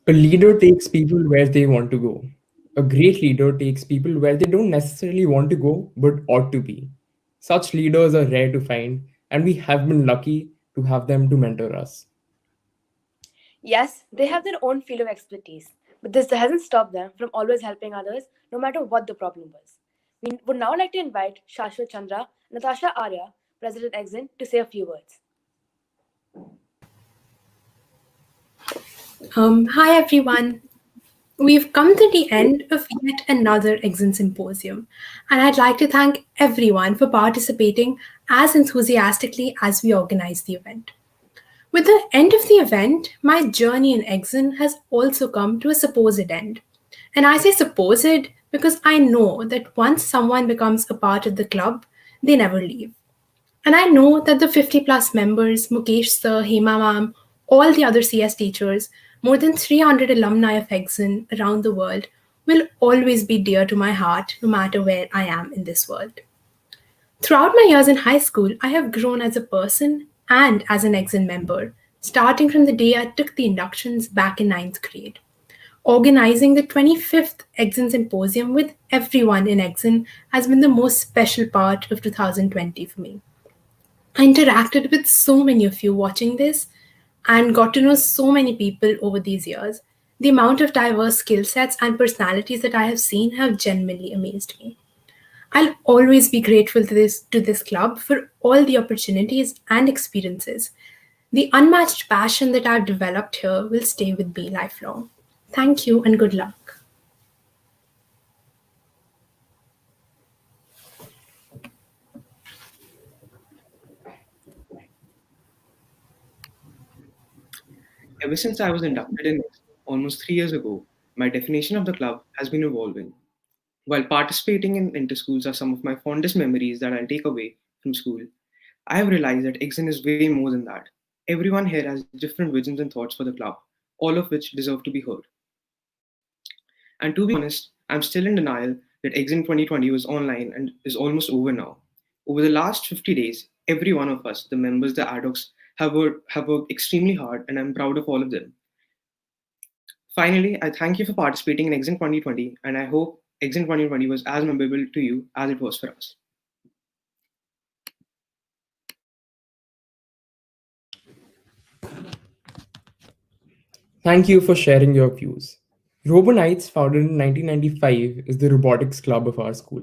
A leader takes people where they want to go. A great leader takes people where they don't necessarily want to go, but ought to be. Such leaders are rare to find, and we have been lucky to have them to mentor us. Yes, they have their own field of expertise, but this hasn't stopped them from always helping others, no matter what the problem was. We would now like to invite Shashwat Chandra and Natasha Arya President Exun, to say a few words. Hi everyone. We've come to the end of yet another Exon Symposium, and I'd like to thank everyone for participating as enthusiastically as we organized the event. With the end of the event, my journey in Exon has also come to a supposed end. And I say supposed because I know that once someone becomes a part of the club, they never leave. And I know that the 50 plus members, Mukesh sir, Hema ma'am, all the other CS teachers, more than 300 alumni of Exon around the world will always be dear to my heart no matter where I am in this world. Throughout my years in high school, I have grown as a person and as an Exon member, starting from the day I took the inductions back in ninth grade. Organizing the 25th Exon Symposium with everyone in Exon has been the most special part of 2020 for me. I interacted with so many of you watching this and got to know so many people over these years. The amount of diverse skill sets and personalities that I have seen have genuinely amazed me. I'll always be grateful to this club for all the opportunities and experiences. The unmatched passion that I've developed here will stay with me lifelong. Thank you and good luck. Ever since I was inducted in almost 3 years ago, my definition of the club has been evolving. While participating in interschools are some of my fondest memories that I'll take away from school, I have realized that Exon is way more than that. Everyone here has different visions and thoughts for the club, all of which deserve to be heard. And to be honest, I'm still in denial that Exon 2020 was online and is almost over now. Over the last 50 days, every one of us, the members, the ad hocs, have worked extremely hard, and I'm proud of all of them. Finally, I thank you for participating in Exon 2020, and I hope Exon 2020 was as memorable to you as it was for us. Thank you for sharing your views. Robonites, founded in 1995, is the robotics club of our school.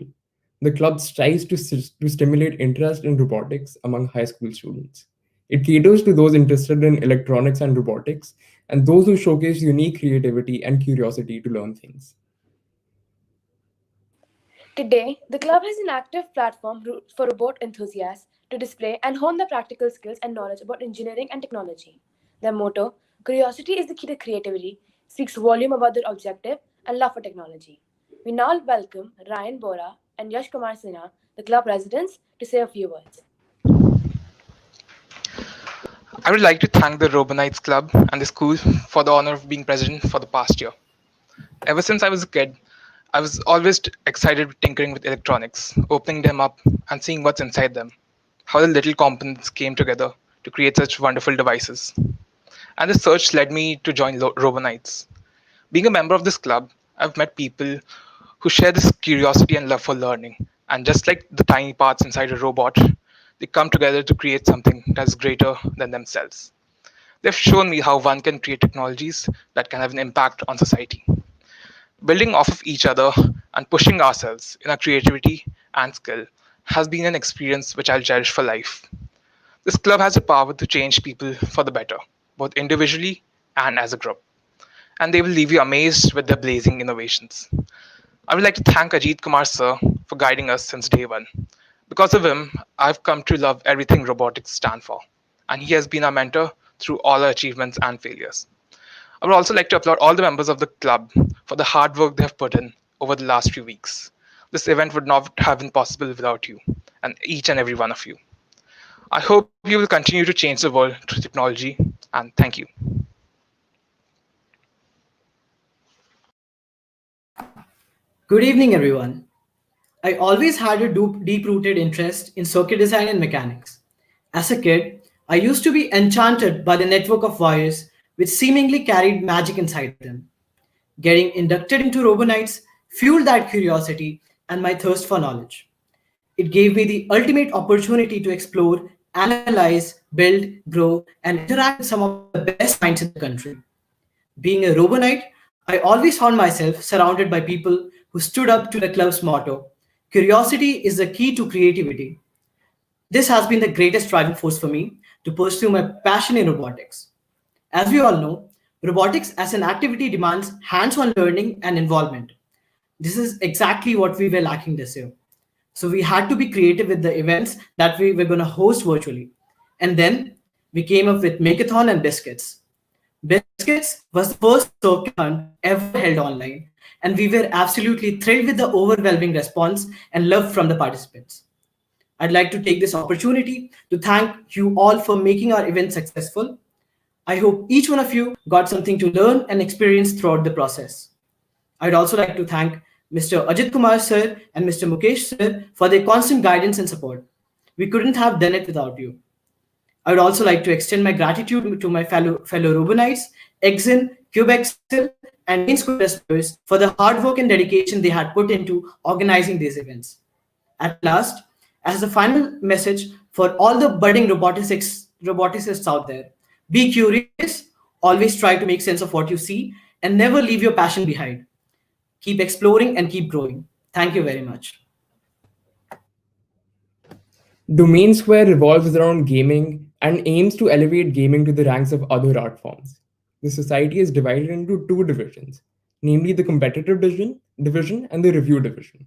The club strives to stimulate interest in robotics among high school students. It caters to those interested in electronics and robotics and those who showcase unique creativity and curiosity to learn things. Today, the club has an active platform for robot enthusiasts to display and hone their practical skills and knowledge about engineering and technology. Their motto, Curiosity is the key to creativity, speaks volume about their objective and love for technology. We now welcome Rahul Maura and Yash Kumar Sinha, the club residents, to say a few words. I would like to thank the Robotics Club and the school for the honor of being president for the past year. Ever since I was a kid, I was always excited with tinkering with electronics, opening them up and seeing what's inside them, how the little components came together to create such wonderful devices. And this search led me to join Robonites. Being a member of this club, I've met people who share this curiosity and love for learning. And just like the tiny parts inside a robot, they come together to create something that's greater than themselves. They've shown me how one can create technologies that can have an impact on society. Building off of each other and pushing ourselves in our creativity and skill has been an experience which I'll cherish for life. This club has the power to change people for the better, both individually and as a group. And they will leave you amazed with their blazing innovations. I would like to thank Ajit Kumar sir for guiding us since day one. Because of him, I've come to love everything robotics stand for, and he has been our mentor through all our achievements and failures. I would also like to applaud all the members of the club for the hard work they have put in over the last few weeks. This event would not have been possible without you, and each and every one of you. I hope you will continue to change the world through technology, and thank you. Good evening, everyone. I always had a deep rooted interest in circuit design and mechanics. As a kid, I used to be enchanted by the network of wires which seemingly carried magic inside them. Getting inducted into Robonites fueled that curiosity and my thirst for knowledge. It gave me the ultimate opportunity to explore, analyze, build, grow, and interact with some of the best minds in the country. Being a Robonite, I always found myself surrounded by people who stood up to the club's motto: curiosity is the key to creativity. This has been the greatest driving force for me to pursue my passion in robotics. As we all know, robotics as an activity demands hands on learning and involvement. This is exactly what we were lacking this year. So we had to be creative with the events that we were going to host virtually. And then we came up with Makeathon and Biscuits. Biscuits was the first circuit hunt ever held online, and we were absolutely thrilled with the overwhelming response and love from the participants. I'd like to take this opportunity to thank you all for making our event successful. I hope each one of you got something to learn and experience throughout the process. I'd also like to thank Mr. Ajit Kumar sir and Mr. Mukesh sir for their constant guidance and support. We couldn't have done it without you. I would also like to extend my gratitude to my fellow Rubenites, Exun, CubeXL, and Main Square members for the hard work and dedication they had put into organizing these events. At last, as the final message for all the budding roboticists out there, be curious, always try to make sense of what you see, and never leave your passion behind. Keep exploring and keep growing. Thank you very much. Domain Square revolves around gaming and aims to elevate gaming to the ranks of other art forms. The society is divided into two divisions, namely the competitive division and the review division.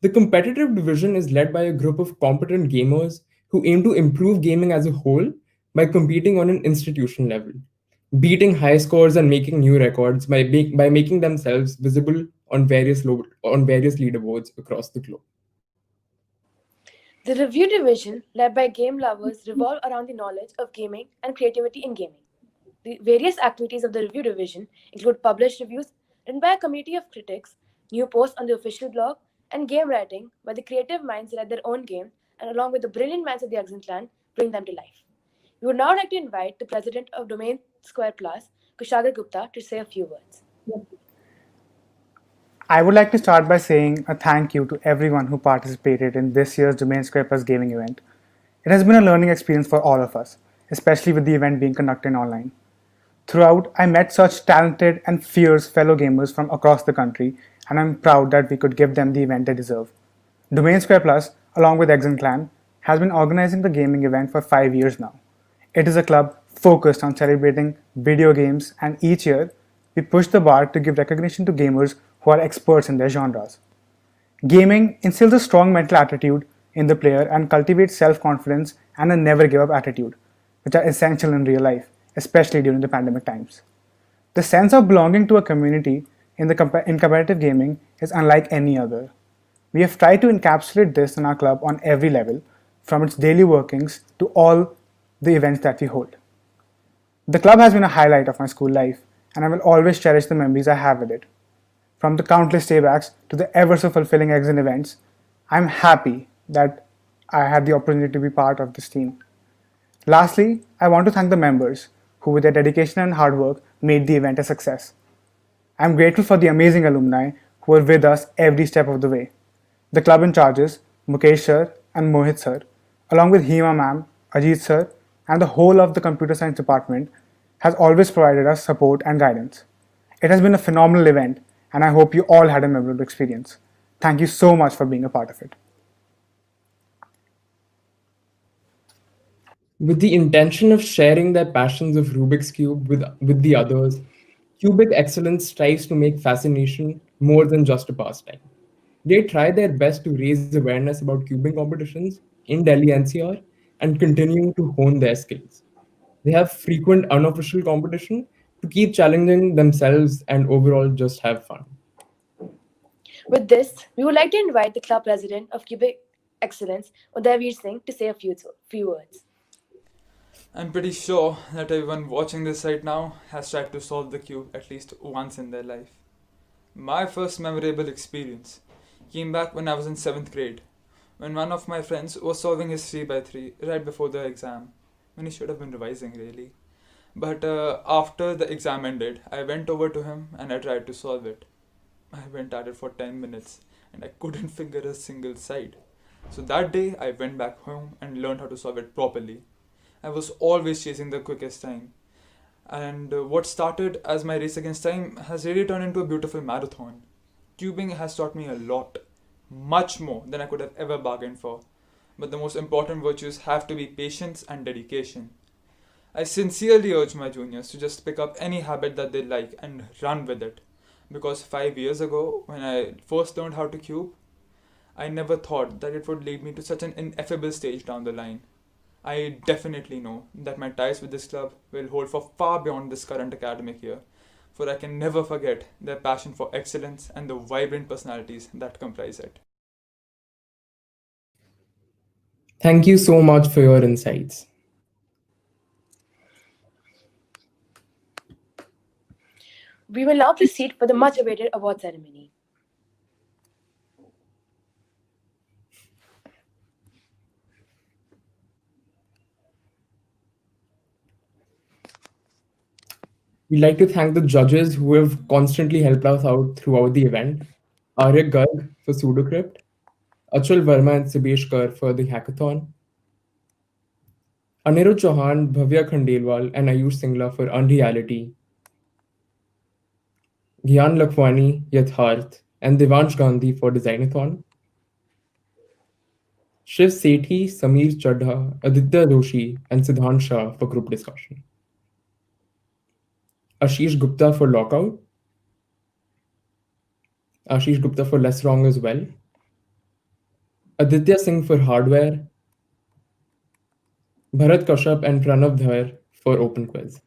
The competitive division is led by a group of competent gamers who aim to improve gaming as a whole by competing on an institutional level, beating high scores and making new records by making themselves visible on various leaderboards across the globe. The review division, led by game lovers, revolve around the knowledge of gaming and creativity in gaming. The various activities of the review division include published reviews written by a committee of critics, new posts on the official blog, and game writing where the creative minds write their own game and, along with the brilliant minds of the Exun Clan, bring them to life. We would now like to invite the president of Domain Square Plus, Kushagar Gupta, to say a few words. I would like to start by saying a thank you to everyone who participated in this year's Domain Square Plus gaming event. It has been a learning experience for all of us, especially with the event being conducted online. Throughout, I met such talented and fierce fellow gamers from across the country, and I'm proud that we could give them the event they deserve. Domain Square Plus, along with Exun Clan, has been organizing the gaming event for 5 years now. It is a club focused on celebrating video games, and each year, we push the bar to give recognition to gamers who are experts in their genres. Gaming instills a strong mental attitude in the player and cultivates self-confidence and a never give up attitude, which are essential in real life, especially during the pandemic times. The sense of belonging to a community in competitive gaming is unlike any other. We have tried to encapsulate this in our club on every level, from its daily workings to all the events that we hold. The club has been a highlight of my school life, and I will always cherish the memories I have with it. From the countless staybacks to the ever so fulfilling Exun events, I'm happy that I had the opportunity to be part of this team. Lastly, I want to thank the members who, with their dedication and hard work, made the event a success. I'm grateful for the amazing alumni who were with us every step of the way. The club in charges, Mukesh sir and Mohit sir, along with Hema ma'am, Ajit sir, and the whole of the computer science department, has always provided us support and guidance. It has been a phenomenal event, and I hope you all had a memorable experience. Thank you so much for being a part of it. With the intention of sharing their passions of Rubik's Cube with the others, Cubic Excellence strives to make fascination more than just a pastime. They try their best to raise awareness about cubing competitions in Delhi NCR and continue to hone their skills. They have frequent unofficial competition to keep challenging themselves and overall just have fun. With this, we would like to invite the club president of Cubic Excellence, Udaivir Singh, to say a few words. I'm pretty sure that everyone watching this right now has tried to solve the cube at least once in their life. My first memorable experience came back when I was in 7th grade, when one of my friends was solving his 3x3 right before the exam, when he should have been revising really. But after the exam ended, I went over to him and I tried to solve it. I went at it for 10 minutes and I couldn't figure a single side. So that day I went back home and learned how to solve it properly. I was always chasing the quickest time. And what started as my race against time has really turned into a beautiful marathon. Tubing has taught me a lot, much more than I could have ever bargained for. but the most important virtues have to be patience and dedication. I sincerely urge my juniors to just pick up any habit that they like and run with it. Because 5 years ago, when I first learned how to cube, I never thought that it would lead me to such an ineffable stage down the line. I definitely know that my ties with this club will hold for far beyond this current academic year, for I can never forget their passion for excellence and the vibrant personalities that comprise it. Thank you so much for your insights. We will now proceed for the much awaited award ceremony. We'd like to thank the judges who have constantly helped us out throughout the event. Arya Garg for Pseudocrypt, Achal Verma and Sibesh Kar for the hackathon, Anirudh Chauhan, Bhavya Khandelwal and Ayush Singla for Unreality, Gyan Lakhwani, Yatharth, and Devansh Gandhi for Designathon, Shiv Sethi, Sameer Chadha, Aditya Doshi, and Siddhant Shah for group discussion, Ashish Gupta for Lockout, Ashish Gupta for Less Wrong as well, Aditya Singh for Hardware, Bharat Kashyap and Pranav Dhar for Open Quiz,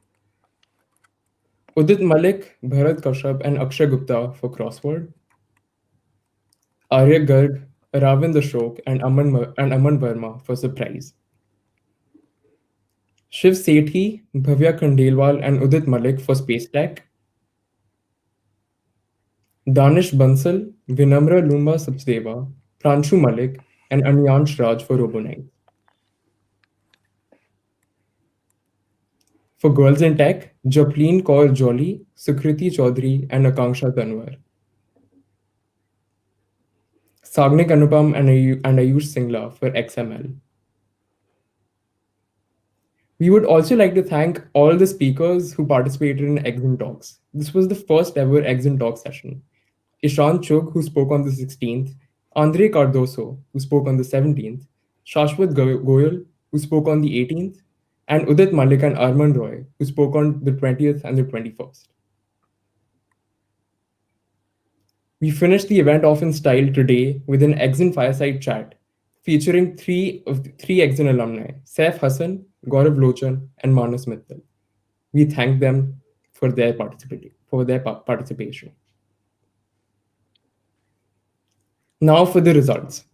Udit Malik, Bharat Kashyap and Akshay Gupta for Crossword, Arya Garg, Ravind Ashok and Aman Verma for Surprise, Shiv Sethi, Bhavya Khandelwal and Udit Malik for Space Tech, Danish Bansal, Vinamra Lumba Sabsdeva, Pranshu Malik, and Anyansh Raj for Robonite. For Girls in Tech, Japleen Kaur Jolly, Sukriti Chaudhary, and Akanksha Tanwar. Sagnik Anupam and Ayush Singla for XML. We would also like to thank all the speakers who participated in Exun Talks. This was the first ever Exun Talk session. Ishan Chug, who spoke on the 16th, Andre Cardoso, who spoke on the 17th, Shashwat Goyal, who spoke on the 18th, and Udit Malik and Arman Roy, who spoke on the 20th and the 21st. We finished the event off in style today with an Exun fireside chat featuring three Exun alumni, Saif Hassan, Gaurav Lochan, and Manas Mittal. We thank them for their participation. Now for the results.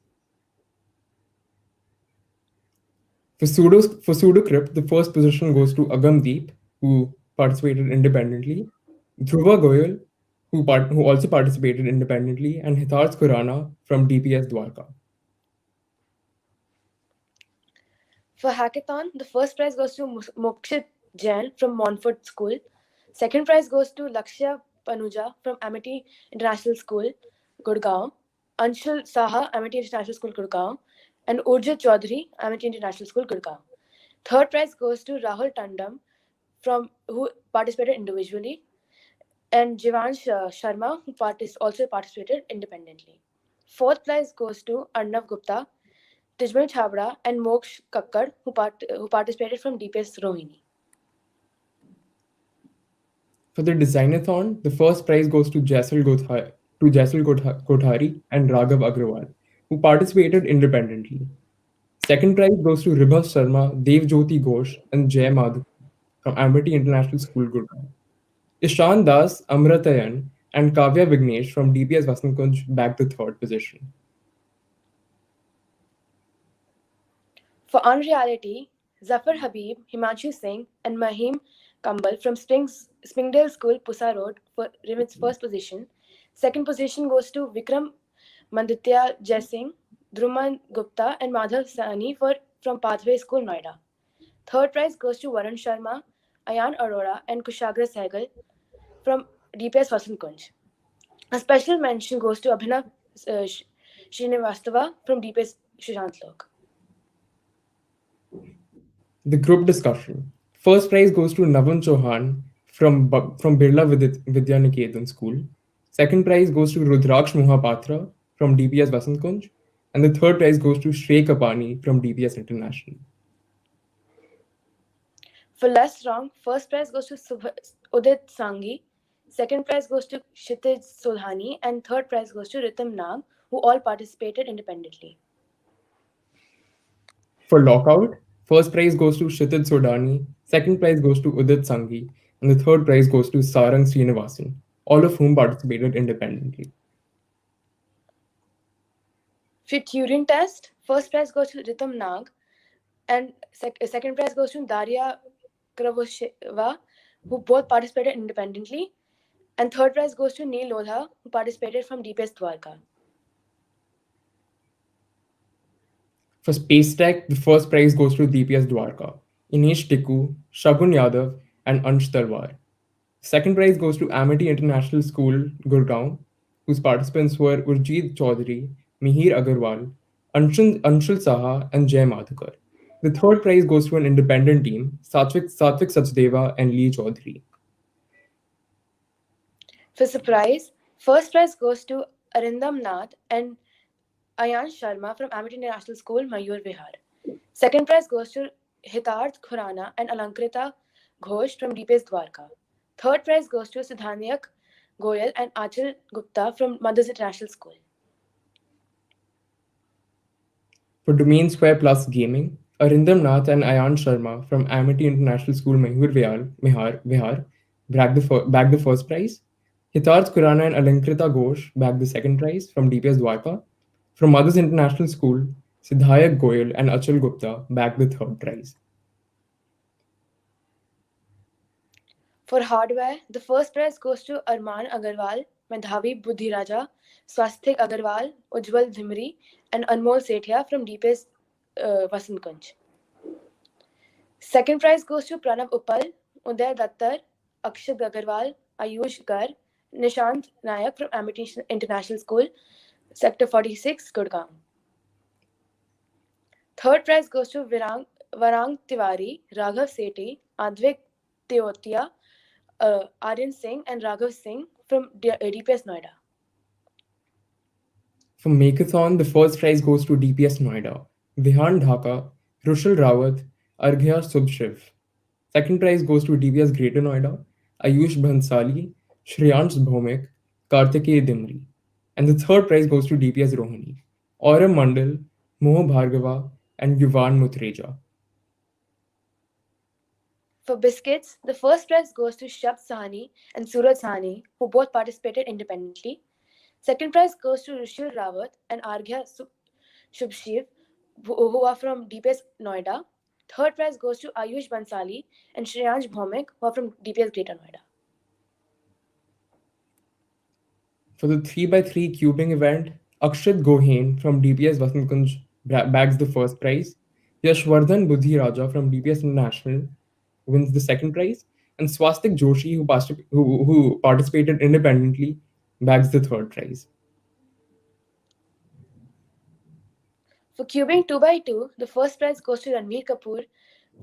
For Pseudocrypt, the first position goes to Agamdeep, who participated independently, Dhruva Goyal, who also participated independently, and Hitarth Khurana from DPS Dwarka. For Hackathon, the first prize goes to Mokshit Jain from Montfort School. Second prize goes to Lakshya Panuja from Amity International School, Gurgaon. Anshul Saha, Amity International School, Gurgaon. And Urjit Chaudhary, Amity International School, Gurgaon. Third prize goes to Rahul Tandam, who participated individually, and Jivansh Sharma, who also participated independently. Fourth prize goes to Arnav Gupta, Tijmal Chabra, and Moksh Kakkad, who participated from DPS Rohini. For the Designathon, the first prize goes to Jaisal Kothari and Raghav Agrawal, who participated independently. Second prize goes to Ribhas Sharma, Dev Jyoti Ghosh, and Jay Madhu from Amity International School, Gurgaon. Ishan Das, Amratayan, and Kavya Vignesh from DPS Vasankunj bagged the third position. For Unreality, Zafar Habib, Himanshu Singh, and Mahim Kambal from Springdale School, Pusa Road, for its first position. Second position goes to Vikram Manditya Jaisingh, Dhruman Gupta, and Madhav Sani from Pathway School, Noida. Third prize goes to Varun Sharma, Ayan Arora, and Kushagra Sehgal from DPS Vasankunj. A special mention goes to Abhinav Srinivastava from DPS Shushant Lok. The group discussion. First prize goes to Navan Chauhan from Birla Vidya Niketan School. Second prize goes to Rudraksh Mohapatra from DPS Vasankunj. And the third prize goes to Shrey Kapani from DPS International. For less wrong, first prize goes to Udit Sanghi, second prize goes to Kshitij Sulhani, and third prize goes to Ritam Nag, who all participated independently. For lockout, first prize goes to Kshitij Sodani, second prize goes to Udit Sanghi, and the third prize goes to Sarang Srinivasan, all of whom participated independently. For Turing test, first prize goes to Ritam Nag, and second prize goes to Daria Kravosheva, who both participated independently, and third prize goes to Neil Lodha, who participated from DPS Dwarka. For Space Tech, the first prize goes to DPS Dwarka, Inesh Tikku, Shagun Yadav, and Ansh Talwar. Second prize goes to Amity International School, Gurgaon, whose participants were Urjit Chaudhary, Mihir Agarwal, Anshul Saha, and Jay Madhukar. The third prize goes to an independent team, Satvik Sachdeva and Lee Chaudhary. For surprise, first prize goes to Arindam Nath and Ayan Sharma from Amity International School, Mayur Vihar. Second prize goes to Hitarth Khurana and Alankrita Ghosh from DPS Dwarka. Third prize goes to Siddhanyak Goyal and Achal Gupta from Mothers International School. For Domain Square Plus Gaming, Arindam Nath and Ayan Sharma from Amity International School, Mayur Vihar bagged the first prize. Hitarth Khurana and Alankrita Ghosh bagged the second prize from DPS Dwarka. From Mothers International School, Siddhayak Goyal and Achal Gupta bagged the third prize. For hardware, the first prize goes to Arman Agarwal, Madhavi Budhiraja, Swastik Agarwal, Ujjwal Dhimri, and Anmol Sethia from DPS Vasant Kunj. Second prize goes to Pranav Uppal, Uday Dattar, Akshit Agarwal, Ayush Gar, Nishant Nayak from Amity International School, Sector 46, Gurgaon. Third prize goes to Varang Tiwari, Raghav Sethi, Advik Teotia, Aryan Singh, and Raghav Singh from DPS Noida. For Makeathon, the first prize goes to DPS Noida, Vihan Dhaka, Rushal Rawat, Arghya Subshiv. Second prize goes to DPS Greater Noida, Ayush Bhansali, Shreyansh Bhomik, Kartikeya Dimri. And the third prize goes to DPS Rohini, Aurum Mandal, Moh Bhargava, and Yuvan Mutreja. For biscuits, the first prize goes to Shabd Sahani and Suraj Sahani, who both participated independently. Second prize goes to Rushil Rawat and Arghya Shubshiv, who are from DPS Noida. Third prize goes to Ayush Bansali and Shreyansh Bhomik, who are from DPS Greater Noida. For the 3x3 cubing event, Akshit Gohain from DPS Vasant Kunj bags the first prize. Yashwardhan Budhi Raja from DPS International wins the second prize. And Swastik Joshi, who participated independently, bags the third prize. For cubing 2x2, the first prize goes to Ranveer Kapoor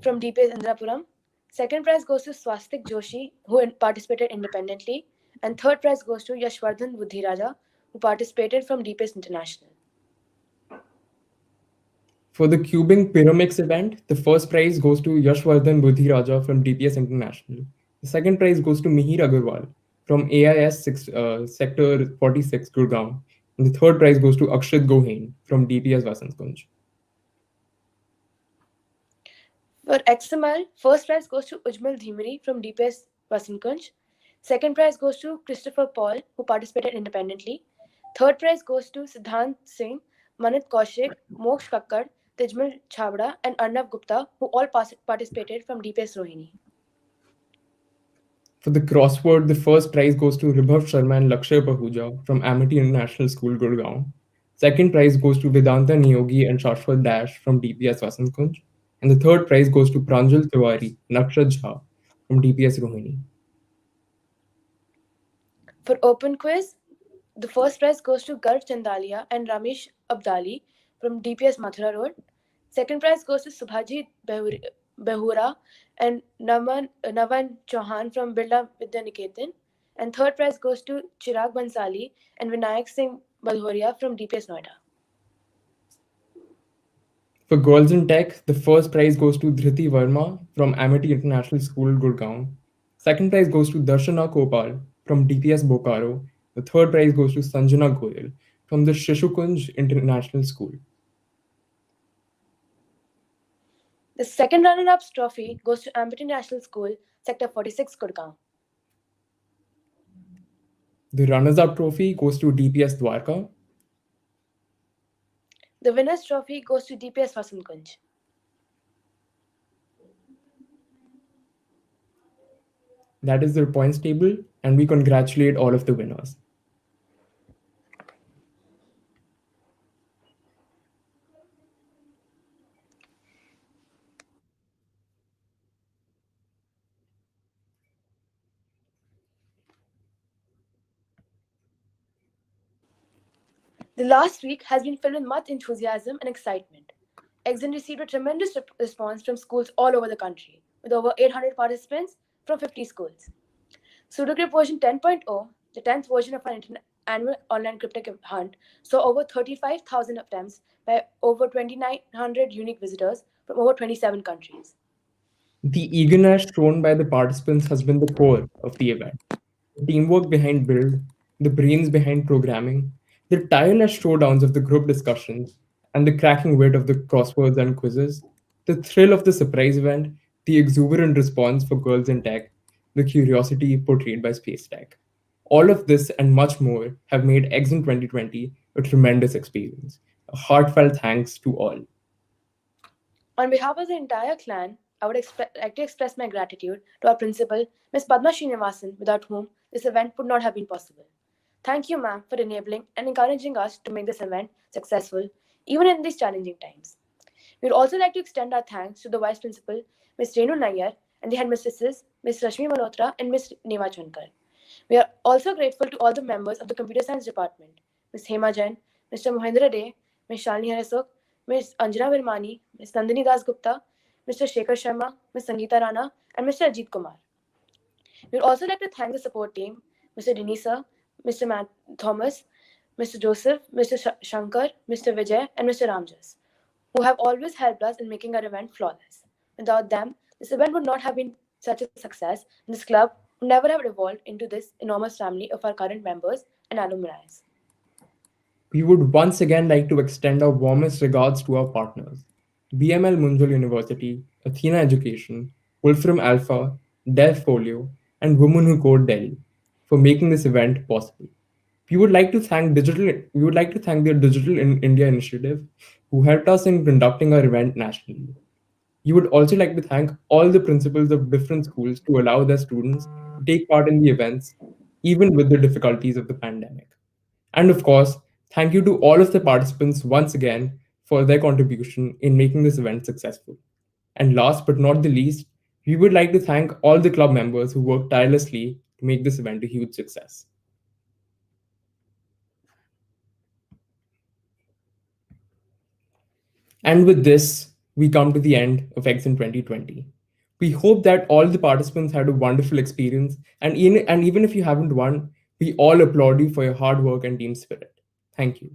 from DPS Indrapuram. Second prize goes to Swastik Joshi, who participated independently. And third prize goes to Yashwardhan Budhiraja, who participated from DPS International. For the cubing Pyramix event, the first prize goes to Yashwardhan Budhiraja from DPS International. The second prize goes to Mihir Agarwal from AIS Sector 46, Gurgaon. And the third prize goes to Akshit Gohain from DPS Vasant Kunj. For XML, first prize goes to Ujmal Dhimri from DPS Vasant Kunj. Second prize goes to Christopher Paul, who participated independently. Third prize goes to Siddhant Singh, Manit Kaushik, Moksh Kakkad, Tejmal Chavda, and Arnav Gupta, who all participated from DPS Rohini. For the crossword, the first prize goes to Ribhav Sharma and Lakshay Pahuja from Amity International School, Gurgaon. Second prize goes to Vedanta Niyogi and Shashwat Dash from DPS Vasant Kunj. And the third prize goes to Pranjal Tiwari and Akshat Jha from DPS Rohini. For open quiz, the first prize goes to Garv Chandalia and Ramesh Abdali from DPS Mathura Road. Second prize goes to Subhajit Behura and Navan Chauhan from Birla Vidya Niketan. And third prize goes to Chirag Bansali and Vinayak Singh Balhoria from DPS Noida. For girls in tech, the first prize goes to Dhriti Verma from Amity International School, Gurgaon. Second prize goes to Darshana Kopal from DPS Bokaro. The third prize goes to Sanjana Goyal from the Shishukunj International School. The second runner-up's trophy goes to Amity National School, Sector 46, Gurgaon. The runners-up trophy goes to DPS Dwarka. The winner's trophy goes to DPS Vasant Kunj. That is the points table, and we congratulate all of the winners. The last week has been filled with much enthusiasm and excitement. Exun received a tremendous response from schools all over the country, with over 800 participants from 50 schools. Pseudocrypt version 10.0, the 10th version of our annual online cryptic hunt, saw over 35,000 attempts by over 2,900 unique visitors from over 27 countries. The eagerness shown by the participants has been the core of the event. The teamwork behind build, the brains behind programming, the tireless showdowns of the group discussions, and the cracking wit of the crosswords and quizzes, the thrill of the surprise event, the exuberant response for girls in tech, the curiosity portrayed by space tech. All of this and much more have made Exum 2020 a tremendous experience. A heartfelt thanks to all. On behalf of the entire clan, I would like to express my gratitude to our principal, Ms. Padma Srinivasan, without whom this event would not have been possible. Thank you, ma'am, for enabling and encouraging us to make this event successful, even in these challenging times. We would also like to extend our thanks to the Vice Principal, Ms. Renu Nayyar, and the headmistresses, Ms. Rashmi Malhotra and Ms. Neva Chankar. We are also grateful to all the members of the Computer Science Department, Ms. Hema Jain, Mr. Mohendra Dey, Ms. Shalini Harasok, Ms. Anjana Virmani, Ms. Nandini Das Gupta, Mr. Shekhar Sharma, Ms. Sangeeta Rana, and Mr. Ajit Kumar. We would also like to thank the support team, Mr. Denisa, Mr. Matt Thomas, Mr. Joseph, Mr. Shankar, Mr. Vijay, and Mr. Ramjas, who have always helped us in making our event flawless. Without them, this event would not have been such a success, and this club would never have evolved into this enormous family of our current members and alumni. We would once again like to extend our warmest regards to our partners, BML Munjal University, Athena Education, Wolfram Alpha, Folio, and Women Who Code Delhi for making this event possible. We would like to thank the Digital in India initiative, who helped us in conducting our event nationally. We would also like to thank all the principals of different schools to allow their students to take part in the events, even with the difficulties of the pandemic. And of course, thank you to all of the participants once again for their contribution in making this event successful. And last but not the least, we would like to thank all the club members who worked tirelessly to make this event a huge success. And with this, we come to the end of Exum 2020. We hope that all the participants had a wonderful experience, and even if you haven't won, we all applaud you for your hard work and team spirit. Thank you.